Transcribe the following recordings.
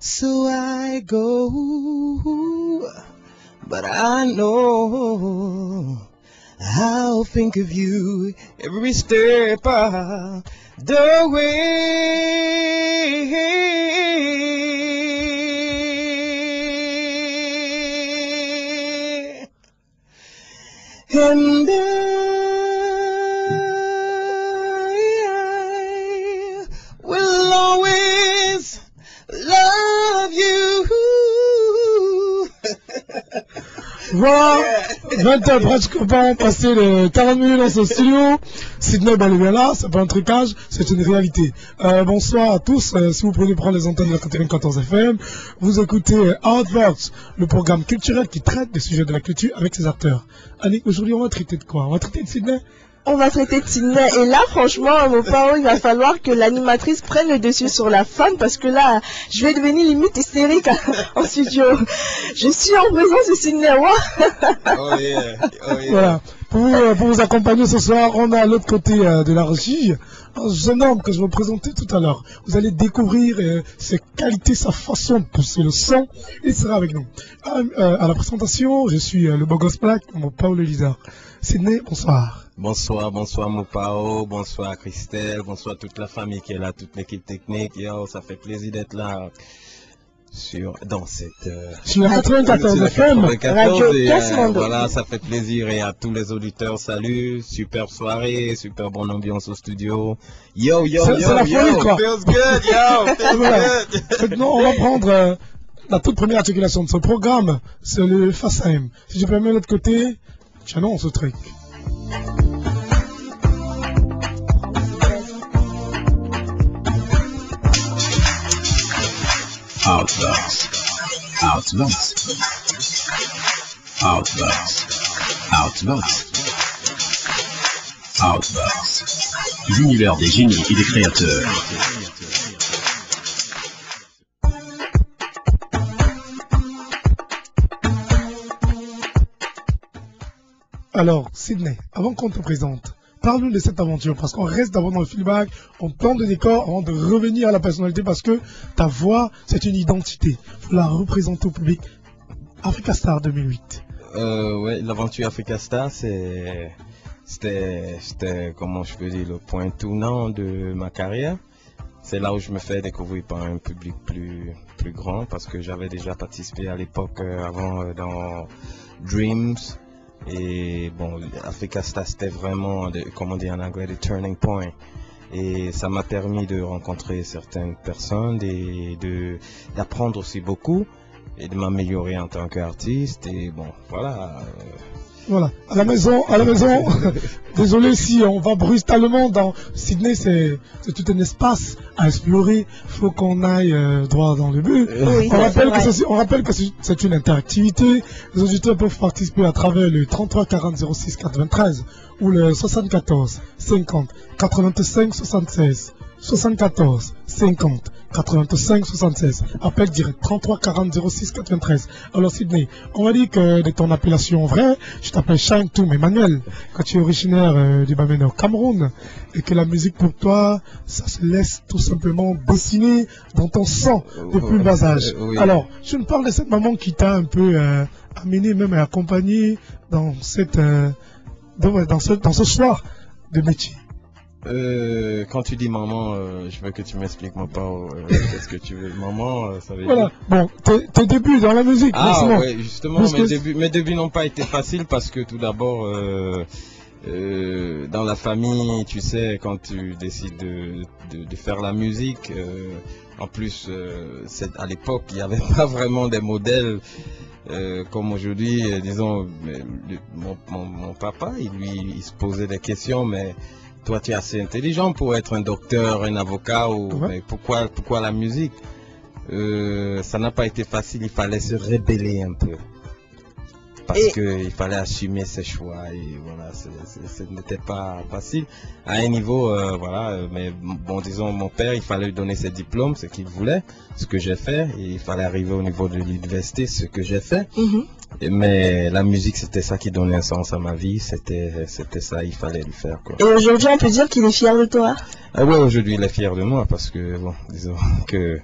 So I go, but I know I'll think of you every step of the way. And I will always love you. Voilà, 20h presque pas passé les 40 minutes dans ce studio. Sydney bel et bien là, c'est pas un trucage, c'est une réalité. Bonsoir à tous, si vous pouvez prendre les antennes de la 91 FM, vous écoutez Outbox, le programme culturel qui traite des sujets de la culture avec ses acteurs. Annie, aujourd'hui on va traiter de quoi? On va traiter de Sydney? On va traiter de Sydney. Et là, franchement, mon parent, il va falloir que l'animatrice prenne le dessus sur la femme parce que là, je vais devenir limite hystérique en studio. Je suis en présence de Sydney. Oh yeah. Oh yeah. Voilà. Pour vous accompagner ce soir, on a à l'autre côté de la régie un jeune homme que je vais vous présenter tout à l'heure. Vous allez découvrir ses qualités, sa façon de pousser le son. Il sera avec nous. À la présentation, je suis le beau gosse black, mon Paul Elisa. Sydney, bonsoir. Bonsoir Mopao, bonsoir Christelle, bonsoir toute la famille qui est là, toute l'équipe technique. Yo, ça fait plaisir d'être là dans cette sur la 94 FM, Radio voilà, ça fait plaisir et à tous les auditeurs, salut, super soirée, super bonne ambiance au studio. Yo, c'est la folie, quoi. Feels good, yo, feels good. Maintenant, on va prendre la toute première articulation de ce programme, c'est le face AM. Si je peux mettre de l'autre côté, j'annonce ce truc. Outbox. L'univers des génies et des créateurs. Alors, Sydney, avant qu'on te présente, parle-nous de cette aventure, parce qu'on reste d'abord dans le feedback, on plante le décor avant de revenir à la personnalité, parce que ta voix, c'est une identité. Il faut la représenter au public. Africa Star 2008. Ouais, l'aventure Africa Star, c'était, comment je peux dire, le point tournant de ma carrière. C'est là où je me fais découvrir par un public plus grand, parce que j'avais déjà participé à l'époque avant dans Dreams. Et bon, Africa Star, c'était vraiment, comme on dit en anglais, the turning point. Et ça m'a permis de rencontrer certaines personnes et d'apprendre aussi beaucoup et de m'améliorer en tant qu'artiste. Et bon, voilà. Voilà, à la maison, désolé si on va brutalement dans Sydney, c'est tout un espace à explorer, faut qu'on aille droit dans le but. Oui, on rappelle que c'est une interactivité, les auditeurs peuvent participer à travers le 33 40 06 93 ou le 74 50 85 76. 74 50 85 76. Appel direct 33 40 06 93. Alors Sydney, on va dire que de ton appellation vraie, je t'appelle Shine Toum Emmanuel, quand tu es originaire du Bamenda au Cameroun, et que la musique pour toi, ça se laisse tout simplement dessiner dans ton sang depuis le bas âge. Oui. Alors, je me parle de cette maman qui t'a un peu amené, même accompagné dans cette dans ce choix de métier. Quand tu dis maman, je veux que tu m'expliques mon pas qu'est-ce que tu veux. Maman, ça veut voilà. dire. Bon, tes débuts dans la musique. Ah justement. ouais, justement, mes débuts n'ont pas été faciles parce que tout d'abord, dans la famille, tu sais, quand tu décides de faire la musique, en plus, à l'époque, il n'y avait pas vraiment des modèles. Comme aujourd'hui, disons, mon papa, il se posait des questions, mais toi, tu es assez intelligent pour être un docteur, un avocat, mais pourquoi la musique? Ça n'a pas été facile, il fallait se rebeller un peu. Parce qu'il fallait assumer ses choix et voilà, ce n'était pas facile. À un niveau, voilà, mais bon, disons, mon père, il fallait lui donner ses diplômes, ce qu'il voulait, ce que j'ai fait, et il fallait arriver au niveau de l'université, ce que j'ai fait. Mais la musique, c'était ça qui donnait un sens à ma vie, c'était ça, il fallait le faire, quoi. Et aujourd'hui, on peut dire qu'il est fier de toi? Ah ouais, aujourd'hui, il est fier de moi parce que, bon, disons que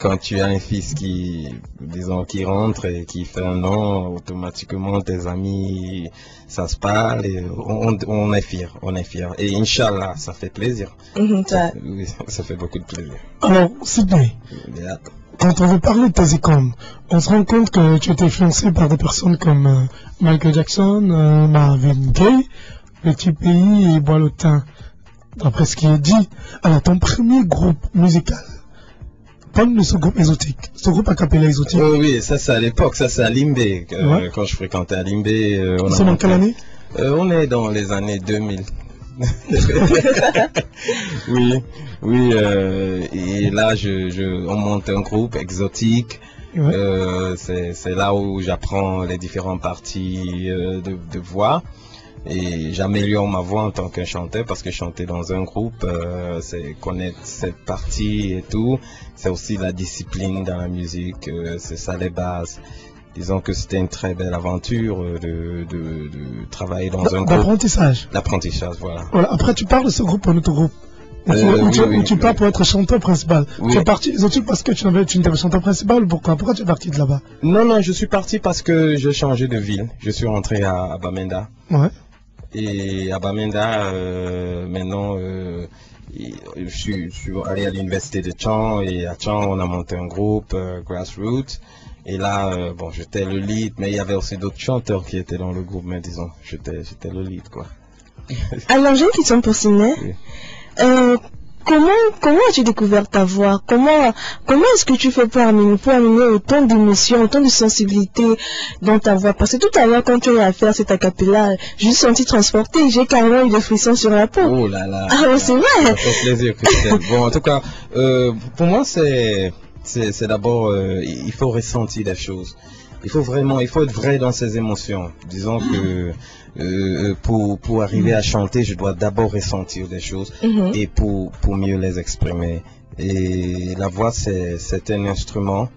Quand tu as un fils qui, disons, qui rentre et qui fait un an, automatiquement tes amis, ça se parle et on est fiers, on est fiers. Et Inch'Allah, ça fait plaisir. Oui, ça fait beaucoup de plaisir. Alors, Sydney, Yeah. quand on veut parler de tes icônes, on se rend compte que tu étais influencé par des personnes comme Michael Jackson, Marvin Gaye, Petit Pays et Boileautin, d'après ce qui est dit. Alors, ton premier groupe musical, parle de ce groupe exotique, ce groupe a cappella exotique. Oh oui, ça c'est à l'époque, ça c'est à Limbé, Ouais. quand je fréquentais à Limbé. C'est dans quelle année? On est dans les années 2000. Oui, oui, et là on monte un groupe exotique. Ouais. C'est là où j'apprends les différentes parties de voix et j'améliore ma voix en tant que chanteur parce que chanter dans un groupe, c'est connaître cette partie et tout. C'est aussi la discipline dans la musique, c'est ça les bases. Disons que c'était une très belle aventure de travailler dans un groupe. D'apprentissage. L'apprentissage, voilà. Voilà. Après, tu parles de ce groupe, un autre groupe. Où tu pars pour être chanteur principal. Oui. Tu es parti exotique parce que tu n'étais chanteur principal. Pourquoi tu es parti de là-bas? Non, je suis parti parce que j'ai changé de ville. Je suis rentré à Bamenda. Ouais. Et à Bamenda, maintenant, je suis allé à l'université de Tchang et à Tchang, on a monté un groupe, Grassroots. Et là, bon, j'étais le lead, mais il y avait aussi d'autres chanteurs qui étaient dans le groupe, mais disons, j'étais le lead, quoi. Alors, j'ai une question pour Sydney. Oui. Comment as-tu découvert ta voix? Comment est-ce que tu fais pour amener autant d'émotions, autant de sensibilité dans ta voix? Parce que tout à l'heure, quand tu as fait cet acapella, je me suis sentie transportée, j'ai carrément eu des frissons sur la peau. Oh là là. Ah ouais, c'est vrai. Ça fait plaisir, Christelle. Bon, en tout cas, pour moi, c'est d'abord, il faut ressentir des choses. Il faut être vrai dans ses émotions. Disons que pour arriver à chanter, je dois d'abord ressentir des choses et pour mieux les exprimer. Et la voix, c'est un instrument.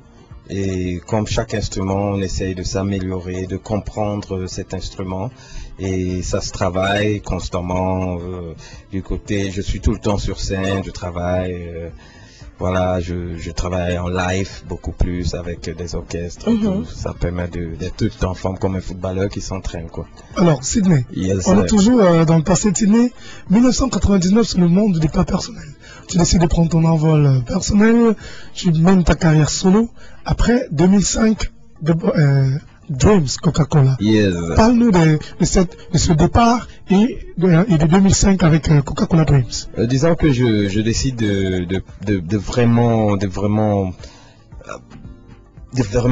Et comme chaque instrument, on essaye de s'améliorer, de comprendre cet instrument. Et ça se travaille constamment. Du côté, je suis tout le temps sur scène, je travaille. Voilà, je travaille en live beaucoup plus avec des orchestres. Et tout. Ça permet d'être tout le temps en forme comme un footballeur qui s'entraîne, quoi. Alors, Sydney, Yes, on est toujours dans le passé de Sydney. 1999, c'est le monde des pas personnels. Tu décides de prendre ton envol personnel, tu mènes ta carrière solo. Après 2005, Dreams Coca-Cola. Yes. Parle-nous de ce départ et de 2005 avec Coca-Cola Dreams. Disons que je décide de vraiment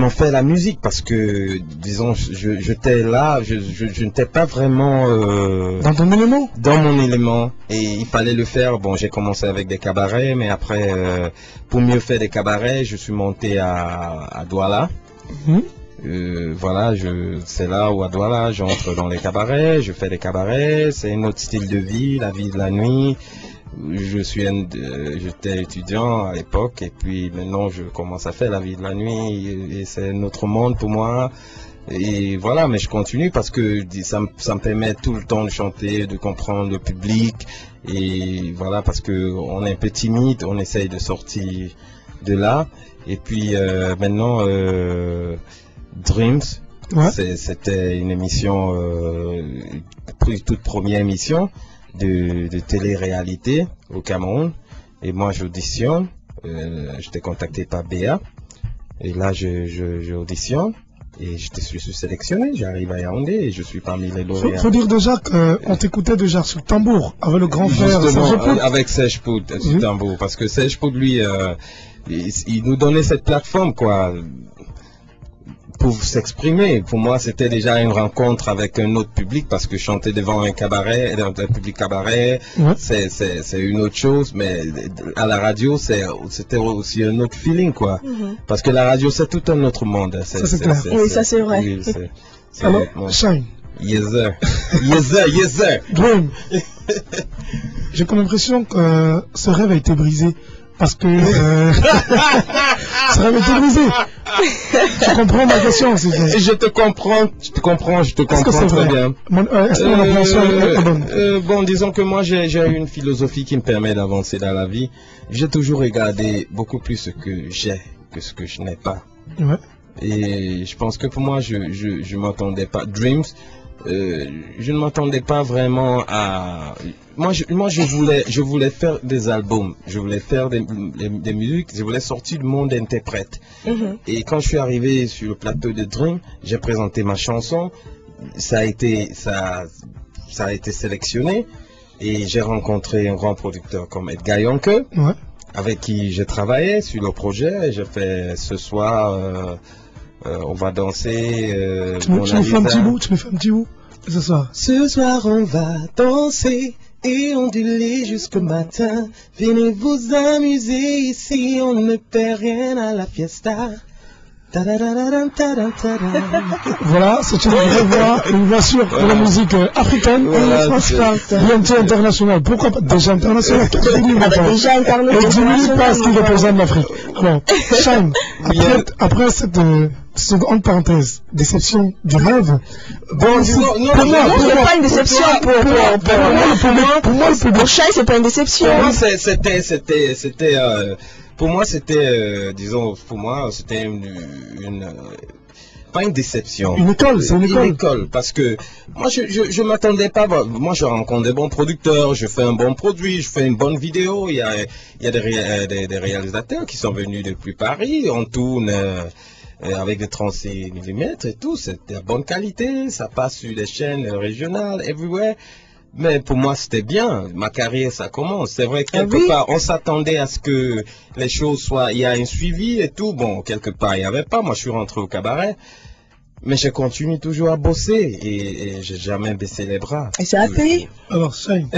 faire la musique parce que, disons, j'étais là, je n'étais pas vraiment Dans ton élément? dans mon élément et il fallait le faire. Bon, j'ai commencé avec des cabarets, mais après, pour mieux faire des cabarets, je suis monté à Douala. Voilà, c'est là où à Douala, j'entre dans les cabarets, je fais des cabarets, c'est un autre style de vie, la vie de la nuit. J'étais étudiant à l'époque et puis maintenant je commence à faire la vie de la nuit et c'est un autre monde pour moi. Et voilà, mais je continue parce que ça me permet tout le temps de chanter, de comprendre le public et voilà parce que on est un peu timide, on essaye de sortir de là et puis maintenant Dreams, Ouais. c'était une émission, toute première émission de télé-réalité au Cameroun. Et moi, j'auditionne. J'étais contacté par Béa. Et là, j'auditionne. Et je suis sélectionné. J'arrive à Yaoundé et je suis parmi les lauréats. Faut dire déjà qu'on t'écoutait déjà sur le tambour avec le grand frère Justement, Serge Pout. avec Serge Pout, du tambour. Parce que Serge Pout, lui, il nous donnait cette plateforme, quoi, pour s'exprimer. Pour moi, c'était déjà une rencontre avec un autre public parce que chanter devant un cabaret, un public cabaret, Ouais. c'est une autre chose. Mais à la radio, c'était aussi un autre feeling, quoi. Parce que la radio, c'est tout un autre monde. Ça, c'est clair. Oui, ça, c'est vrai. Oui, Alors, bon. Shine, Yes, sir. Yes, sir. Yes, sir. Dream. J'ai comme l'impression que ce rêve a été brisé parce que ça va me brisé. Tu comprends ma question, c'est ça. Je te comprends très bien. Est-ce que mon appréhension est bonne? Bon, disons que moi j'ai une philosophie qui me permet d'avancer dans la vie. J'ai toujours regardé beaucoup plus ce que j'ai que ce que je n'ai pas. Ouais. Et je pense que pour moi, je m'attendais pas. Dreams, je ne m'attendais pas vraiment à. Moi, je voulais faire des albums, je voulais faire des musiques, je voulais sortir du monde d'interprète. Et quand je suis arrivé sur le plateau de Dream, j'ai présenté ma chanson, ça a été sélectionné, et j'ai rencontré un grand producteur comme Edgar Yonke, avec qui j'ai travaillé sur le projet. J'ai fait ce soir, on va danser. Tu me fais un petit bout ce soir. Ce soir on va danser et onduler jusqu'au matin. Venez vous amuser ici, on ne perd rien à la fiesta. Voilà, c'est une vraie voix, une voix sûre pour la musique africaine, bientôt internationale. Pourquoi pas déjà internationale? Déjà internationale. Et dis-lui pas ce qui représente l'Afrique. Alors, Shine, après cette seconde parenthèse, déception du rêve. Bon, non, c'est pas une déception pour moi. Pour Shine, c'est pas une déception. C'était pour moi, c'était, disons, pas une déception. Une école, c'est une école. Une école, parce que moi, je m'attendais pas. Moi, je rencontre des bons producteurs, je fais un bon produit, je fais une bonne vidéo. Il y a des réalisateurs qui sont venus depuis Paris. On tourne avec des 36 mm et tout. C'est de bonne qualité. Ça passe sur les chaînes régionales, everywhere. Mais pour moi, c'était bien. Ma carrière, ça commence. C'est vrai que quelque part, on s'attendait à ce que les choses soient... Il y a un suivi et tout. Bon, quelque part, il n'y avait pas. Moi, je suis rentré au cabaret. Mais je continue toujours à bosser. Et j'ai jamais baissé les bras. Et ça a payé. Alors, Shine,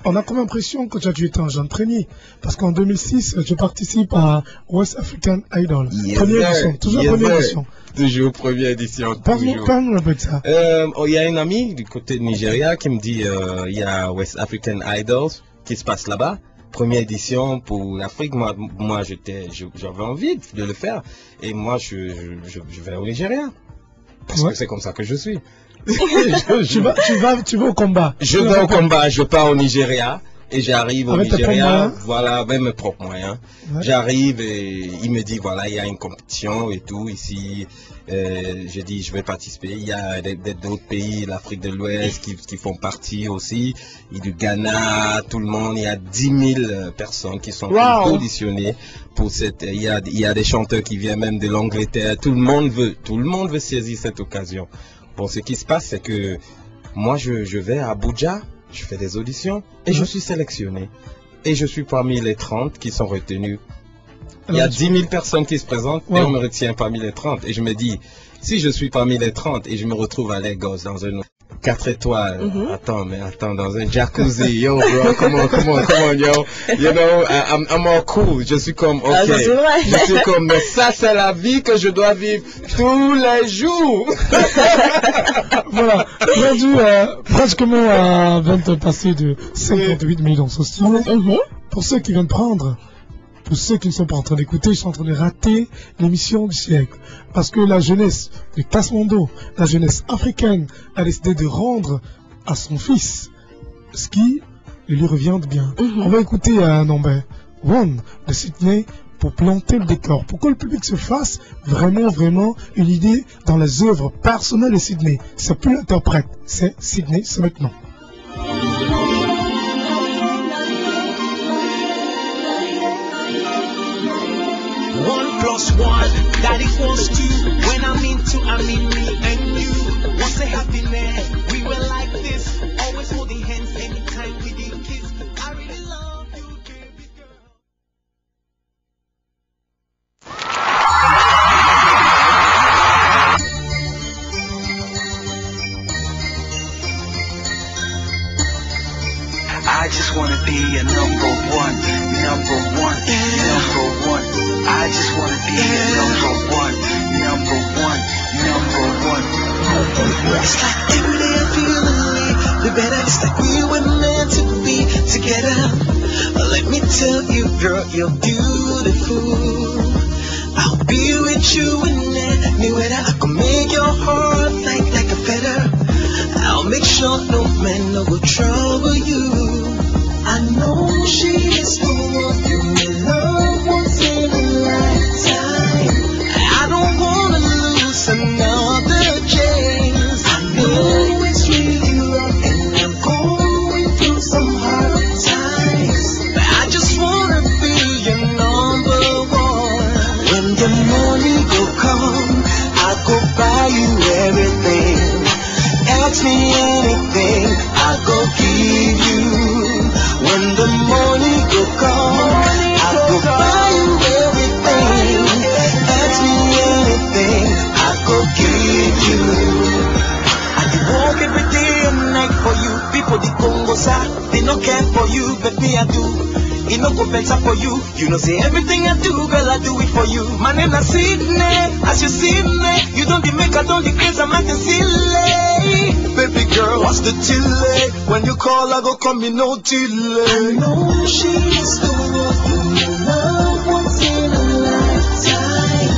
on a comme impression que tu étais un jeune trainee. Parce qu'en 2006, tu participes à West African Idol. Première édition. Toujours première édition. Toujours première édition. Parle-nous un peu de ça. Il y a une amie du côté de Nigeria qui me dit il y a West African Idols qui se passe là-bas. Première édition pour l'Afrique. Moi j'avais envie de le faire. Et moi, je vais au Nigeria. Parce que c'est comme ça que je suis. Tu vas au combat. Je vais au combat, je pars au Nigeria. Et j'arrive au Nigeria, voilà, avec mes propres moyens. J'arrive et il me dit, voilà, il y a une compétition et tout ici. J'ai dit, je vais participer. Il y a d'autres pays, l'Afrique de l'Ouest, qui font partie aussi. Il y a du Ghana, tout le monde. Il y a 10 000 personnes qui sont auditionnées pour cette. Il y a des chanteurs qui viennent même de l'Angleterre. Tout le monde veut saisir cette occasion. Bon, ce qui se passe, c'est que moi, je vais à Abuja. Je fais des auditions et je suis sélectionné. Et je suis parmi les 30 qui sont retenus. Il y a 10 000 personnes qui se présentent et on me retient parmi les 30. Et je me dis, si je suis parmi les 30 et je me retrouve à Lagos dans un 4 étoiles, attends, dans un jacuzzi, yo, bro, come on, yo, you know, I'm all cool. Je suis comme, ok, je suis comme, mais ça c'est la vie que je dois vivre tous les jours. Voilà, aujourd'hui, pratiquement à 20 passé de 58 millions sur style. Pour ceux qui viennent prendre, pour ceux qui ne sont pas en train d'écouter, ils sont en train de rater l'émission du siècle. Parce que la jeunesse de Tasmondo, la jeunesse africaine, a décidé de rendre à son fils ce qui lui revient de bien. On va écouter un number one de Sydney pour planter le décor, pour que le public se fasse vraiment une idée dans les œuvres personnelles de Sydney. C'est plus l'interprète, c'est Sydney, c'est maintenant. 1 + 1, that equals 2. When I mean me and you. Once a happiness, we were like this, always holding hands anytime we did kiss. I really love you, baby girl. I just wanna be a number one. I just wanna be a number one. It's like every day I feel the better. It's like we were meant to be together. Let me tell you, girl, you're beautiful. I'll be with you in any weather. I can make your heart like a feather. I'll make sure no man no go trouble you. I know she is the one you will love once in a lifetime. I don't wanna lose another chance. I know it's really rough and I'm going through some hard times, but I just wanna be your number one. When the morning will come, I'll go buy you everything. Ask me anything, I'll go give you. When the morning will come, I'll go buy you everything. Ask me anything, I'll go give you. I can walk every day and night for you. People the Congo side, they don't care for you, but me I do. It no go better for you. You know say everything I do, girl, I do it for you. My name is Sydney, as you see me. You don't be make, I don't decrease, I'm acting silly. Baby girl, what's the delay? When you call, I go come in no delay. I know she's the one you love once in a lifetime.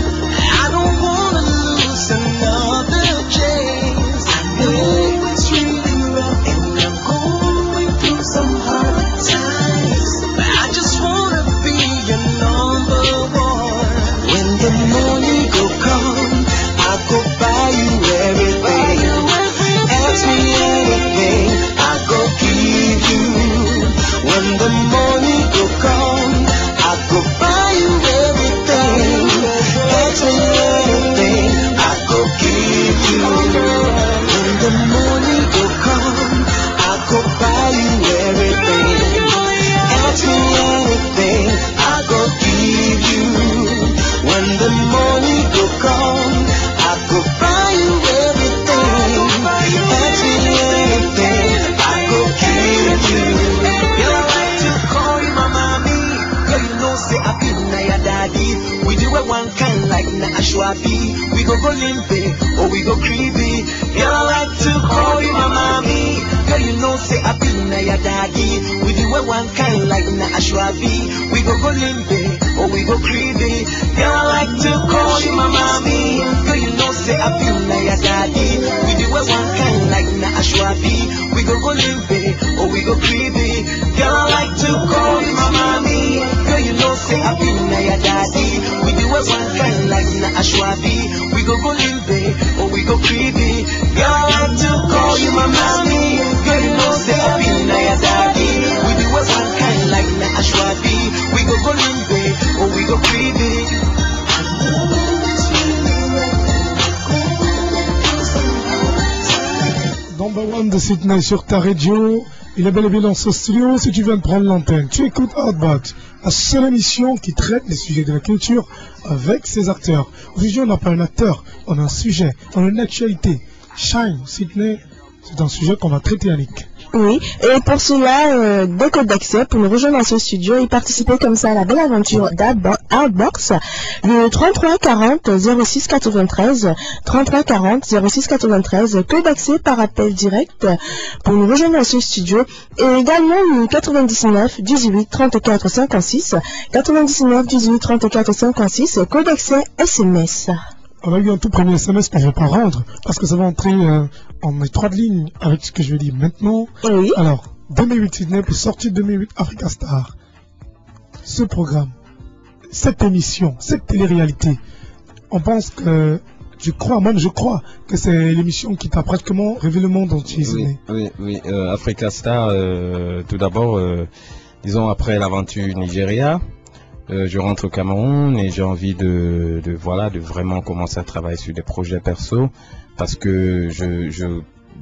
I don't wanna lose another chance. I know it's really rough and I'm going through some hard times, but I just wanna be your number one. When the morning will come, I'll go buy you everything. Ask me anything, I'll go give you. When the morning will come, I'll go buy you everything. Ask me anything, I'll go give you. When the morning will come, I'll go buy you everything. Ask me anything, I'll go give you. When the morning will come, I'll go buy you everything. Ask me anything, I'll go give you. Girl, I like to call you my mommy. Girl, you know say I be na your daddy. We do it one kind like na ashwabi. We go limpe or we go creepy. Girl, I like to call you my mommy. Girl, you know say I be na your daddy. We do it one kind like na ashwabi. We go limpe or we go creepy. Girl, I like to call you my mommy. Girl, you know say I be na your daddy. We do it one kind like na ashwabi. We go limpe or we go creepy. Girl, I like to call you my mommy. Girl, you know say I be na your daddy. We do it one kind like na ashwabi. We go limpe or we go creepy. Girl, I like to call you my mommy. Girl, you know say I be na your daddy. We do it one kind like na ashwabi. We go limpe or we go creepy. Number one de Sydney sur ta radio. Il est bel et bien dans ce studio. Si tu viens de prendre l'antenne, tu écoutes Outbox, la seule émission qui traite les sujets de la culture avec ses acteurs. Aujourd'hui, on n'a pas un acteur, on a un sujet, on a une actualité. Shine, Sydney, c'est un sujet qu'on va traiter, Annick. Oui, et pour cela, des codes d'accès pour nous rejoindre dans ce studio et participer comme ça à la belle aventure d'Outbox, le 33 40 06 93, 33 40 06 93, code d'accès par appel direct pour nous rejoindre dans ce studio, et également le 99 18 34 56, 99 18 34 56, code d'accès SMS. On a eu un tout premier SMS qu'on ne va pas rendre parce que ça va entrer en étroite ligne avec ce que je vais dire maintenant. Oui. Alors, 2008 Sydney pour sortir 2008 Africa Star. Ce programme, cette émission, cette télé-réalité, on pense que, je crois que c'est l'émission qui t'a pratiquement révélé le monde entier. Oui. Africa Star, tout d'abord, disons après l'aventure Nigeria. Je rentre au Cameroun et j'ai envie de vraiment commencer à travailler sur des projets perso parce que je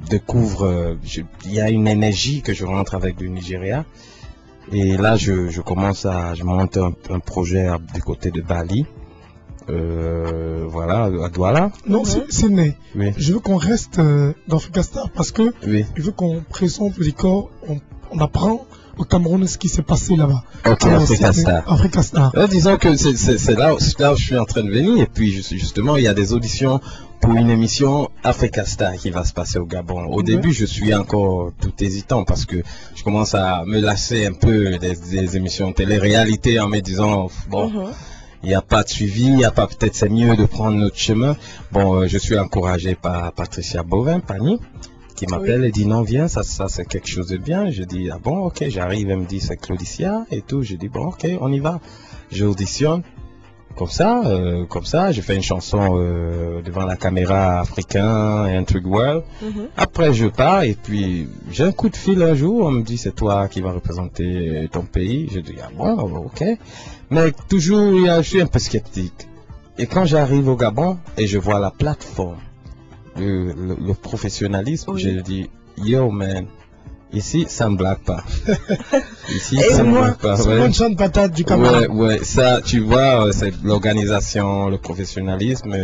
découvre, il y a une énergie que je rentre avec du Nigeria et là je monte un projet du côté de Bali, à Douala. Non, c'est né. Oui. Je veux qu'on reste dans Africa Star parce que oui. je veux qu'on présente le décor, on apprend au Cameroun, ce qui s'est passé là-bas. Ok, Africa Star. Africa Star. Disons que c'est là où je suis en train de venir. Et puis justement, il y a des auditions pour une émission Africa Star qui va se passer au Gabon. Au début, je suis encore tout hésitant parce que je commence à me lasser un peu des émissions télé-réalité en me disant, bon, il n'y a pas de suivi, il n'y a pas, peut-être c'est mieux de prendre notre chemin. Bon, je suis encouragé par Patricia Bovin-Pani qui m'appelle et dit non, viens, ça c'est quelque chose de bien. Je dis, ah bon, ok, j'arrive, elle me dit c'est Claudicia et tout. Je dis, bon, ok, on y va. J'auditionne. Comme ça, je fais une chanson devant la caméra africain et un truc world. Après, je pars et puis j'ai un coup de fil un jour. On me dit c'est toi qui vas représenter ton pays. Je dis ah bon, ok. Mais toujours, je suis un peu sceptique. Et quand j'arrive au Gabon et je vois la plateforme, le professionnalisme, je dis yo man. Ici, ça ne blague pas. Ici, ça ne blague pas. C'est une bonne patate du Cameroun. Ouais, ça, tu vois, c'est l'organisation, le professionnalisme.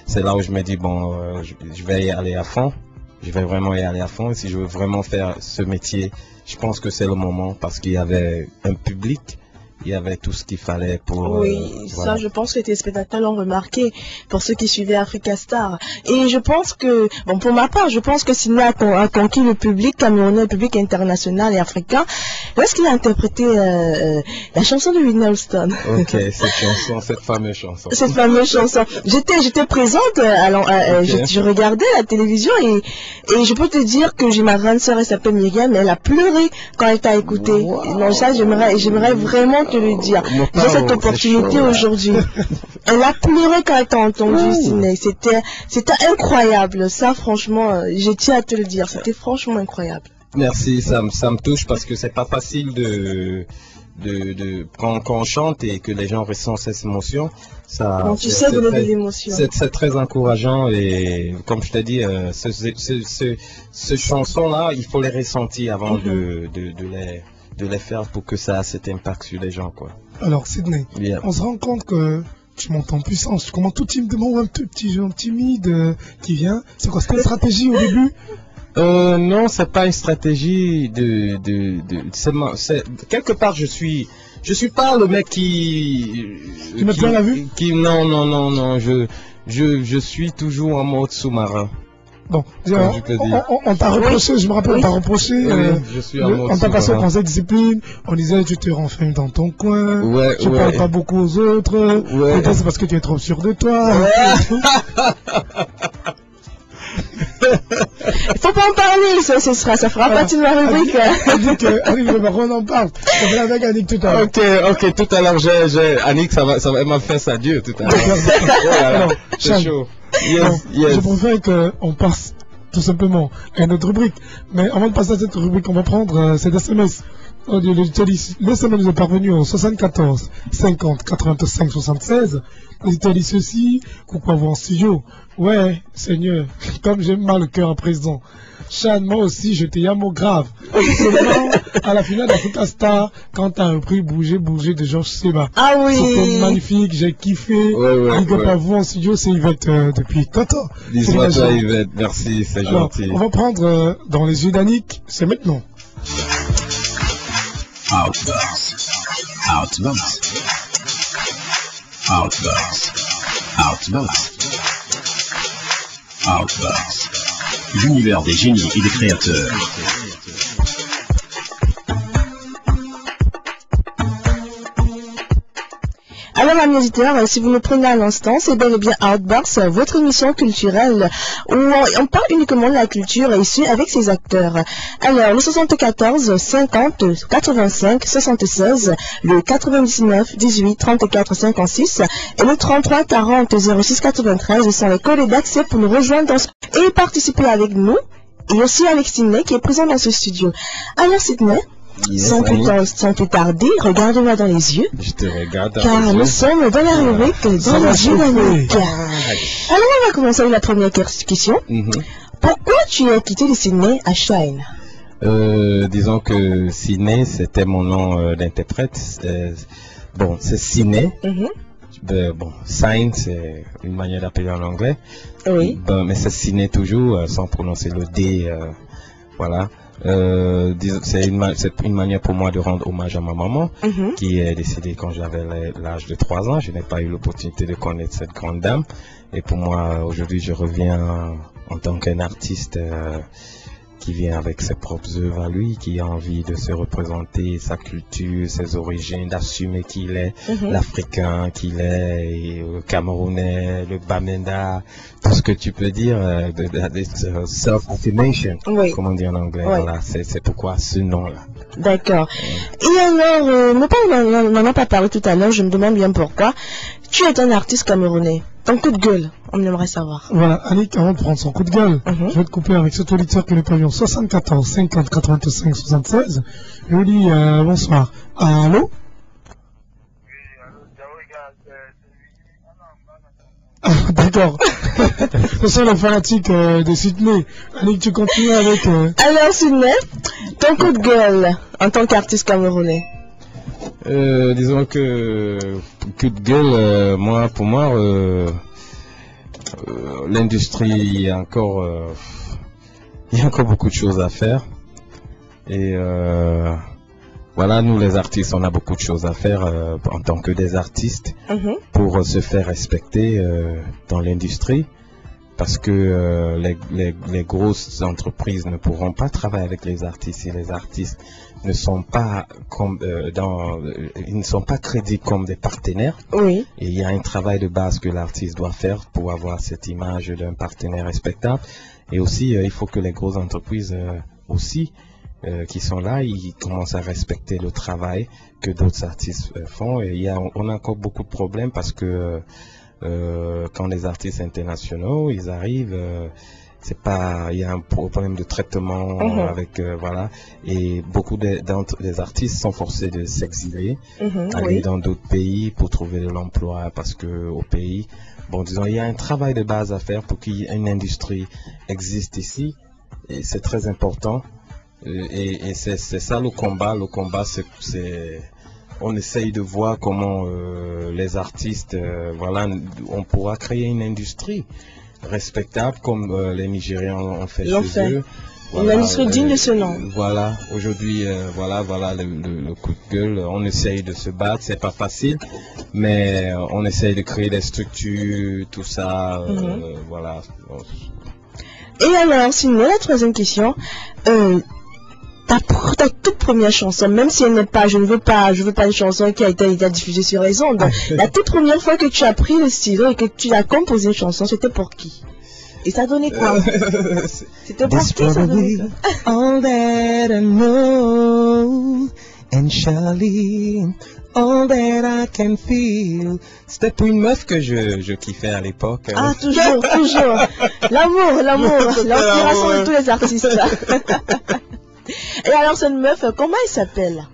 C'est là où je me dis, bon, je vais y aller à fond. Je vais vraiment y aller à fond. Et si je veux vraiment faire ce métier, je pense que c'est le moment parce qu'il y avait un public. Il y avait tout ce qu'il fallait pour... Oui, ça je pense que les téléspectateurs l'ont remarqué pour ceux qui suivaient Africa Star. Et je pense que, bon pour ma part, je pense que Sidney a conquis le public camerounais, le public international et africain lorsqu'il a interprété la chanson de Whitney Houston. Ok, cette fameuse chanson. Cette fameuse chanson. J'étais présente, je regardais la télévision et je peux te dire que j'ai ma grande sœur, elle s'appelle Myriam, elle a pleuré quand elle t'a écouté. Wow. Donc ça, j'aimerais vraiment te le dire. J'ai cette opportunité aujourd'hui. Elle a pleuré quand elle t'a entendu, Sidney. C'était incroyable. Ça, franchement, je tiens à te le dire. C'était franchement incroyable. Merci, ça me touche parce que c'est pas facile quand on chante et que les gens ressentent ces émotions. Ça, donc, tu sais donner des émotions. C'est très encourageant et comme je t'ai dit, ce chanson-là, il faut les ressentir avant de les faire pour que ça ait cet impact sur les gens, quoi. Alors, Sidney, on se rend compte que tu montes en puissance. Tu commences tout timidement, un petit jeune timide qui vient. C'est quoi, c'était une stratégie au début? Non, c'est pas une stratégie quelque part, je suis pas le mec qui met plein la vue? Non, je suis toujours en mode sous-marin. Bon, on t'a reproché, je me rappelle, on t'a reproché, on t'a passé au conseil de discipline, on disait tu te renfermes dans ton coin, tu parles pas beaucoup aux autres, peut-être c'est parce que tu es trop sûr de toi. Il faut pas en parler, ça fera partie de la rubrique. Annick, on en parle. On va avec Annick tout à l'heure. Ok, tout à l'heure, Annick, elle m'a fait ça dur tout à l'heure. C'est chaud. Yes. Je préfère qu'on passe tout simplement à une autre rubrique. Mais avant de passer à cette rubrique, on va prendre cet SMS. Le SMS est parvenu au 74 50 85 76. L'auditeur dit ceci. Coucou à vous en studio. Ouais, Seigneur, comme j'aime mal le cœur à présent. Chan, moi aussi, j'étais yamo grave. Seulement, à la finale d'Africa Star, quand t'as repris Bouger de Georges Seba. Ah oui. C'était magnifique, j'ai kiffé. À vous en studio, c'est Yvette depuis 4 ans. Dis-moi toi, Yvette, merci, c'est gentil. On va prendre dans les yeux d'Annick, c'est maintenant. Outburst. L'univers des génies et des créateurs. Alors, amis auditeurs, si vous nous prenez à l'instant, c'est bel et bien Outburst, votre émission culturelle où on parle uniquement de la culture et ce, avec ses acteurs. Alors, le 74 50 85 76, le 99 18 34 56 et le 33 40 06 93 sont les codes d'accès pour nous rejoindre et participer avec nous et aussi avec Sidney qui est présent dans ce studio. Alors, Sidney, sans plus tarder, regarde-moi dans les yeux. Je te regarde dans car les nous yeux. sommes dans la rubrique dans les yeux d'Annick. Alors on va commencer avec la première question. Pourquoi tu as quitté le Sidney à Shine? Disons que Sidney, c'était mon nom d'interprète. Bon, c'est Sidney. Bon, Sign, c'est une manière d'appeler en anglais. Oui. Bon, mais c'est Sidney toujours, sans prononcer le D. Voilà. C'est une manière pour moi de rendre hommage à ma maman, qui est décédée quand j'avais l'âge de 3 ans. Je n'ai pas eu l'opportunité de connaître cette grande dame. Et pour moi, aujourd'hui, je reviens en tant qu'un artiste qui vient avec ses propres œuvres à lui, qui a envie de se représenter sa culture, ses origines, d'assumer qui il est, l'Africain qu'il est, et le Camerounais, le Bamenda, tout ce que tu peux dire, self-affirmation, comme on dit en anglais. Voilà, c'est pourquoi ce nom-là. D'accord. Et alors, mon père n'en a pas parlé tout à l'heure, je me demande bien pourquoi. Tu es un artiste camerounais. Ton coup de gueule, on aimerait savoir. Voilà, Annick, avant de prendre son coup de gueule, je vais te couper avec cet auditeur que nous payons 74 50 85 76. Je lui dis bonsoir. Allô? D'accord. Ce sont les fanatiques de Sydney. Annick, tu continues avec... Alors, Sydney, ton coup de gueule en tant qu'artiste camerounais. Disons que coup de gueule, pour moi, l'industrie, il y a encore beaucoup de choses à faire. Et voilà, nous les artistes, on a beaucoup de choses à faire en tant que des artistes pour se faire respecter dans l'industrie. Parce que les grosses entreprises ne pourront pas travailler avec les artistes si les artistes ne sont pas ils ne sont pas crédibles comme des partenaires. Oui. Et il y a un travail de base que l'artiste doit faire pour avoir cette image d'un partenaire respectable. Et aussi, il faut que les grosses entreprises qui sont là, ils commencent à respecter le travail que d'autres artistes font. Et on a encore beaucoup de problèmes parce que quand les artistes internationaux ils arrivent, il y a un problème de traitement avec voilà, et beaucoup des artistes sont forcés de s'exiler, aller dans d'autres pays pour trouver de l'emploi parce que au pays, disons, il y a un travail de base à faire pour qu'une industrie existe ici et c'est très important et c'est ça le combat. Le combat c'est on essaye de voir comment les artistes, voilà, on pourra créer une industrie respectable comme les Nigérians ont fait chez eux. Voilà, une industrie digne de ce nom. Voilà, aujourd'hui, voilà le coup de gueule. On essaye de se battre, c'est pas facile, mais on essaye de créer des structures, tout ça, voilà. Et alors, sinon, la troisième question. Ta toute première chanson, même si elle n'est pas, je veux pas une chanson qui a été déjà diffusée sur les ondes. La toute première fois que tu as pris le stylo et que tu as composé une chanson, c'était pour qui? Et ça donnait quoi? C'était pour qui ça donnait quoi? All that I know, and Charlie, all that I can feel. C'était pour une meuf que je kiffais à l'époque. Ah, toujours. L'amour, l'inspiration de tous les artistes. Et alors cette meuf, comment elle s'appelle?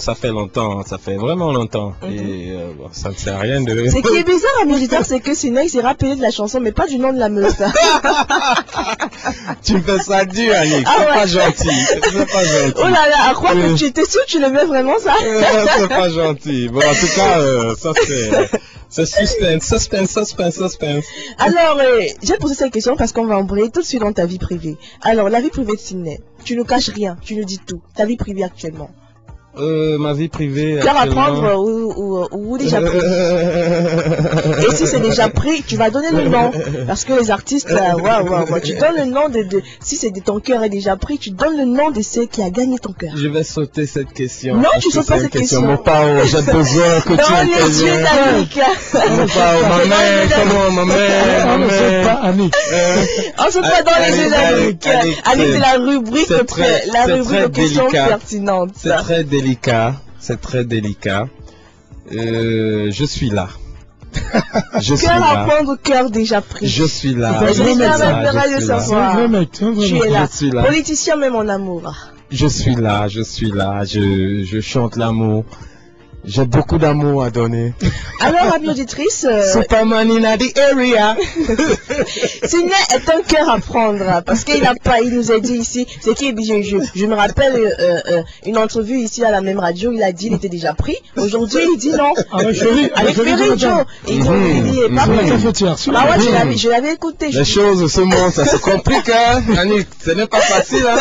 Ça fait longtemps, ça fait vraiment longtemps. Et ça ne sert à rien de... Ce qui est bizarre à Musiteur, c'est que Sydney s'est rappelé de la chanson, mais pas du nom de la meuf. Tu fais ça dur, Annick. C'est pas gentil. C'est pas gentil. Oh là là, à croire que tu étais sûr que tu le mets vraiment ça? C'est pas gentil. Bon, en tout cas, ça c'est suspense. Alors, j'ai posé cette question parce qu'on va embrayer tout de suite dans ta vie privée. Alors, la vie privée de Sydney, tu ne caches rien, tu nous dis tout. Ta vie privée actuellement. Ma vie privée. Cœur à prendre ou déjà pris. Et si c'est déjà pris, tu vas donner le nom. Parce que les artistes, tu donnes le nom si c'est de ton cœur est déjà pris, tu donnes le nom de ceux qui a gagné ton cœur. Je vais sauter cette question. Non, tu sautes pas cette question. Mon père, j'ai besoin que tu dans les yeux d'Annick. Mon père, ma mère. On ne saute pas, Annick. On saute pas dans les yeux d'Annick. Annick, c'est la rubrique de questions pertinentes. C'est très délicat. C'est très délicat. Je suis là. Je suis cœur là. à prendre, cœur déjà pris. Je suis là. C'est un vrai mec. Tu es là. Politicien même en amour. Je suis là. Je chante l'amour. J'ai beaucoup d'amour à donner. Alors, amie auditrice, Superman in the area. Sidney est un cœur à prendre parce qu'il n'a pas, il nous a dit ici, c'est qui, je me rappelle une entrevue ici à la même radio, il a dit il était déjà pris. Aujourd'hui, il dit non. Avec Ferry, Joe. Il dit pas pris. Bah ouais, je l'avais écouté. Les choses se montrent, ça se complique, hein. Annie, ce n'est pas facile, hein.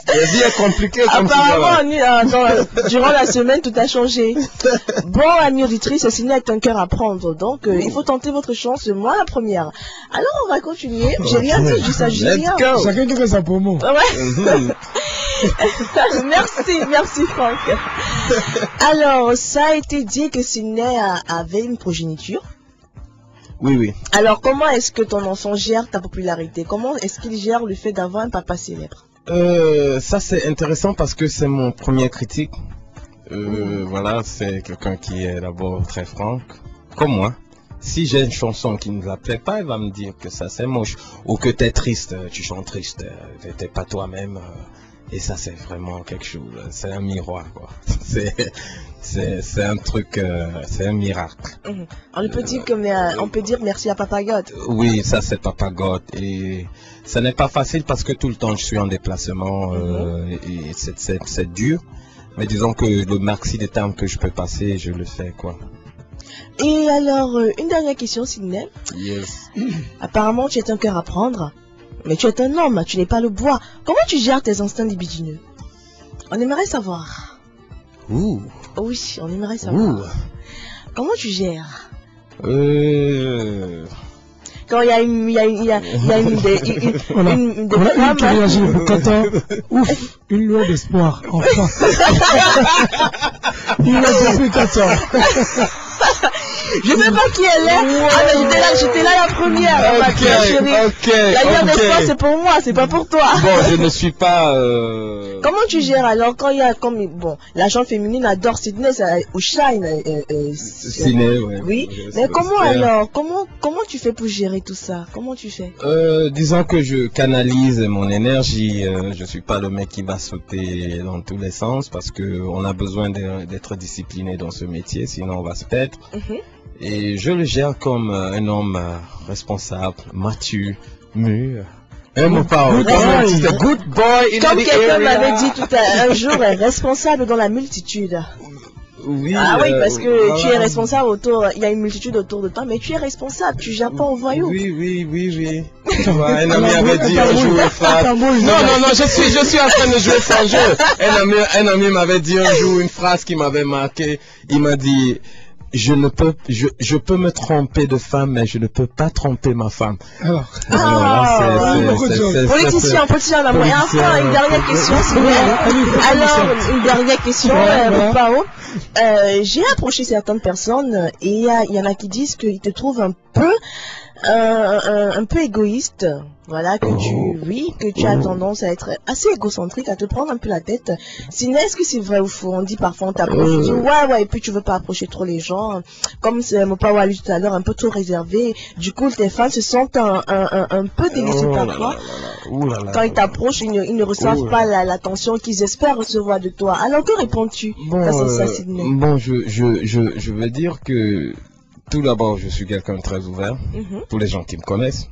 C'est bien compliqué comme apparemment, durant la semaine, tout a changé. Bon, amie auditrice, Sidney est un cœur à prendre, donc il faut tenter votre chance, moi la première. Alors on va continuer, j'ai rien dit, je dis j'ai rien. Chacun qui fait sa promo. Ouais. merci Franck. Alors, ça a été dit que Sidney avait une progéniture. Oui. Alors comment est-ce que ton enfant gère ta popularité? Comment est-ce qu'il gère le fait d'avoir un papa célèbre? Ça c'est intéressant parce que c'est mon premier critique. Voilà, c'est quelqu'un qui est d'abord très franc, comme moi. Si j'ai une chanson qui ne la plaît pas, il va me dire que ça c'est moche, ou que t'es triste, tu chantes triste, t'es pas toi-même, et ça c'est vraiment quelque chose, c'est un miroir quoi. C'est un truc, c'est un miracle. On peut dire on peut dire merci à Papa God. Oui, ça c'est Papa God, et ce n'est pas facile parce que tout le temps je suis en déplacement, et c'est dur. Mais disons que le maxi de temps que je peux passer, je le fais, quoi. Et alors, une dernière question, Sidney. Yes. Apparemment, tu es un cœur à prendre, mais tu es un homme, tu n'es pas le bois. Comment tu gères tes instincts libidineux? On aimerait savoir. Ouh. Oui, on aimerait savoir. Comment tu gères? Quand il y a une des femmes qui réagit ouf, une loi d'espoir, enfin. Il a depuis 4 ans. Je sais pas qui elle est. J'étais là la première. Ma chérie. La loi d'espoir, c'est pour moi, c'est pas pour toi. Bon, je ne suis pas. Comment tu gères alors quand il y a la gente féminine adore Sidney ou Shine. Sidney, ouais. Oui. Mais comment alors, comment tu fais pour gérer tout ça? Comment tu fais? Disons que je canalise mon énergie. Je suis pas le mec qui va sauter dans tous les sens parce que on a besoin d'être discipliné dans ce métier, sinon on va se perdre. Et je le gère comme un homme responsable, mature, mûr. Good boy. Comme quelqu'un m'avait dit un jour, responsable dans la multitude. Oui. Ah oui, parce que tu es responsable il y a une multitude autour de toi, mais tu es responsable, tu gères pas au voyou. Oui. Tu vois, un ami avait dit un jour une phrase. Non, je suis en train de jouer sans jeu. Un ami m'avait dit un jour une phrase qui m'avait marqué. Il m'a dit, je peux me tromper de femme, mais je ne peux pas tromper ma femme. Politicien, là. Et enfin, une dernière question, une dernière question, Pao. J'ai approché certaines personnes et il y en a qui disent qu'ils te trouvent un peu égoïste. Voilà, que tu as tendance à être assez égocentrique, à te prendre un peu la tête. Sinon, est-ce que c'est vrai ou faux? On dit parfois, on t'approche, tu dis ouais, et puis tu veux pas approcher trop les gens. Comme Mopawa a dit tout à l'heure, un peu trop réservé. Du coup, tes fans se sentent un peu délaissés par toi. Quand ils t'approchent, ils ne reçoivent pas l'attention qu'ils espèrent recevoir de toi. Alors, que réponds-tu face à ça, Sidney? Bon, je veux dire que tout d'abord, je suis quelqu'un de très ouvert pour les gens qui me connaissent.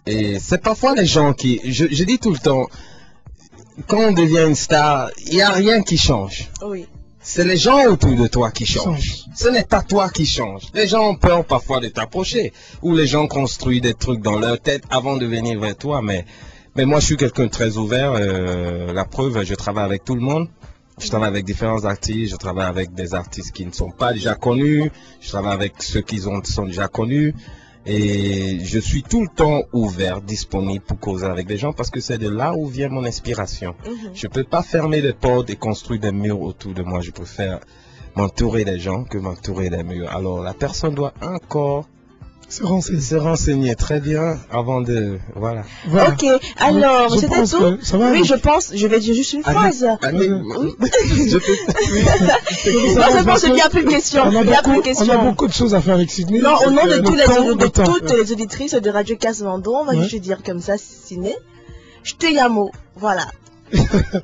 Et c'est parfois les gens qui... Je dis tout le temps, quand on devient une star, il n'y a rien qui change. Oui. C'est les gens autour de toi qui changent. Ce n'est pas toi qui change. Les gens ont peur parfois de t'approcher. Ou les gens construisent des trucs dans leur tête avant de venir vers toi. Mais moi, je suis quelqu'un de très ouvert. La preuve, je travaille avec tout le monde. Je travaille avec différents artistes. Je travaille avec des artistes qui ne sont pas déjà connus. Je travaille avec ceux qui sont déjà connus. Et je suis tout le temps ouvert, disponible pour causer avec des gens parce que c'est de là où vient mon inspiration. Je ne peux pas fermer les portes et construire des murs autour de moi. Je préfère m'entourer des gens que m'entourer des murs. Alors la personne doit encore se renseigner très bien avant de... Voilà. Ok, alors, c'était tout. Oui, je pense, je vais dire juste une phrase. Oui. Non, c'est parce qu'il n'y a plus de questions. On a beaucoup de choses à faire avec Sidney. Non, au nom de toutes les auditrices de Radio Casamando, on va juste dire comme ça, Sidney. Je te yamo. Voilà.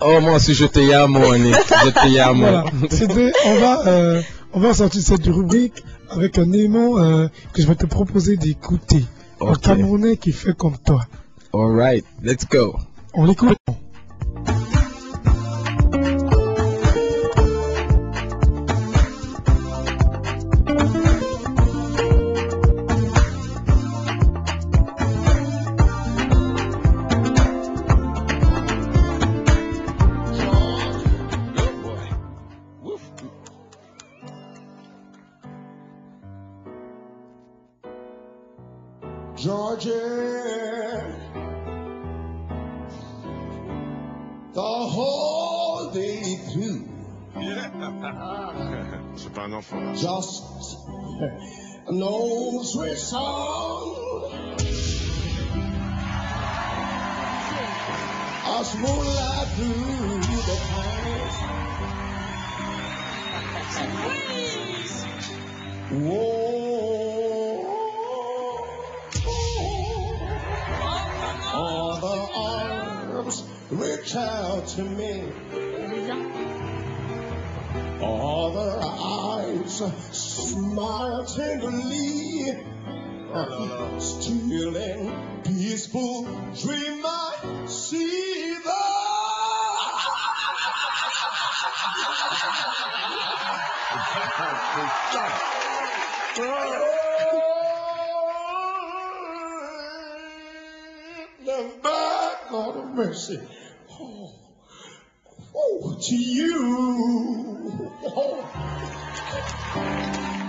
Oh, moi aussi, je te yamo, Annick. Je te yamo. Voilà. C'était, on va sortir cette rubrique avec un élément que je vais te proposer d'écouter. Un Ok. Camerounais qui fait comme toi. Alright, let's go. On l'écoute. Georgia, the whole day through. C'est pas un enfant. Just no sweet song. Us moonlight through the pines. Whoa. All the arms reach out to me. All their eyes smile tenderly. Still in peaceful dream I see the back, Lord of mercy. Oh, to you. Oh.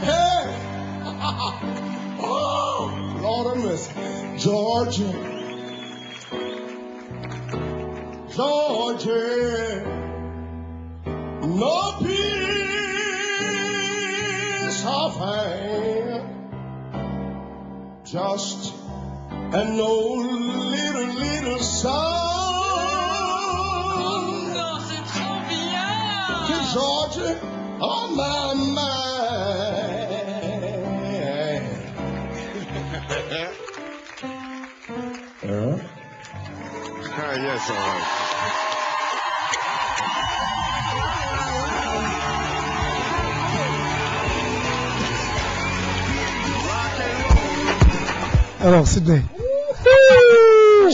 Hey. Oh, Lord of mercy. Georgia. Georgia. No peace I find. Just an old little song. Georgia on my mind. Yes, all right. Alors, Sydney.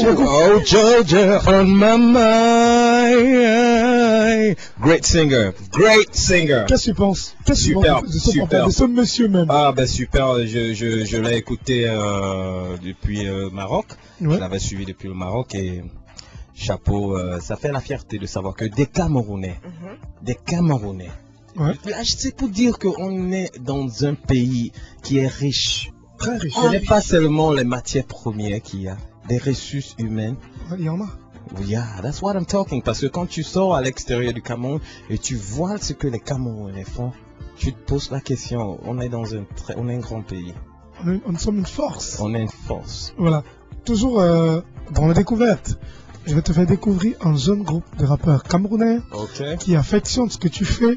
Oh, Georgia on my mind. Great singer, great singer. Qu'est-ce que tu penses? Qu'est-ce que tu Super, penses de ce super. papa, de ce monsieur même? Ah ben super, je l'ai écouté depuis Maroc. Ouais. Je l'avais suivi depuis le Maroc et chapeau, ça fait la fierté de savoir que des Camerounais, Ouais. là c'est pour dire qu'on est dans un pays qui est riche. Très riche. Ce n'est pas seulement les matières premières qu'il y a, des ressources humaines. Il y en a. Yeah, that's what I'm talking. Parce que quand tu sors à l'extérieur du Cameroun et tu vois ce que les Camerounais font, tu te poses la question, on est on est un grand pays. Nous sommes une force. On est une force. Voilà. Toujours dans la découverte. Je vais te faire découvrir un jeune groupe de rappeurs camerounais Ok. qui affectionnent ce que tu fais.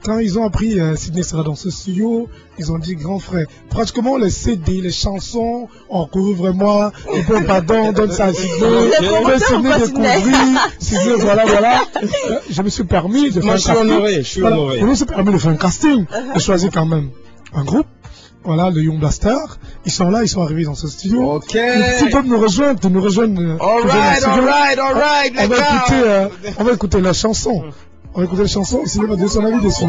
Quand ils ont appris Sydney sera dans ce studio, ils ont dit grand frère, pratiquement les CD, les chansons, on recouvre-moi, on peut pardon, donne ça à Sydney, fais Sydney découvrir, Sydney voilà. Je me suis permis de faire un casting. Je suis honoré. Je me suis permis de faire un casting. J'ai choisi quand même un groupe. Voilà, le Young Blaster. Ils sont là, ils sont arrivés dans ce studio. Ok. S'ils peuvent nous rejoindre, Alright, on va écouter la chanson. On va écouter la chanson et Sylvain va donner son avis dessus.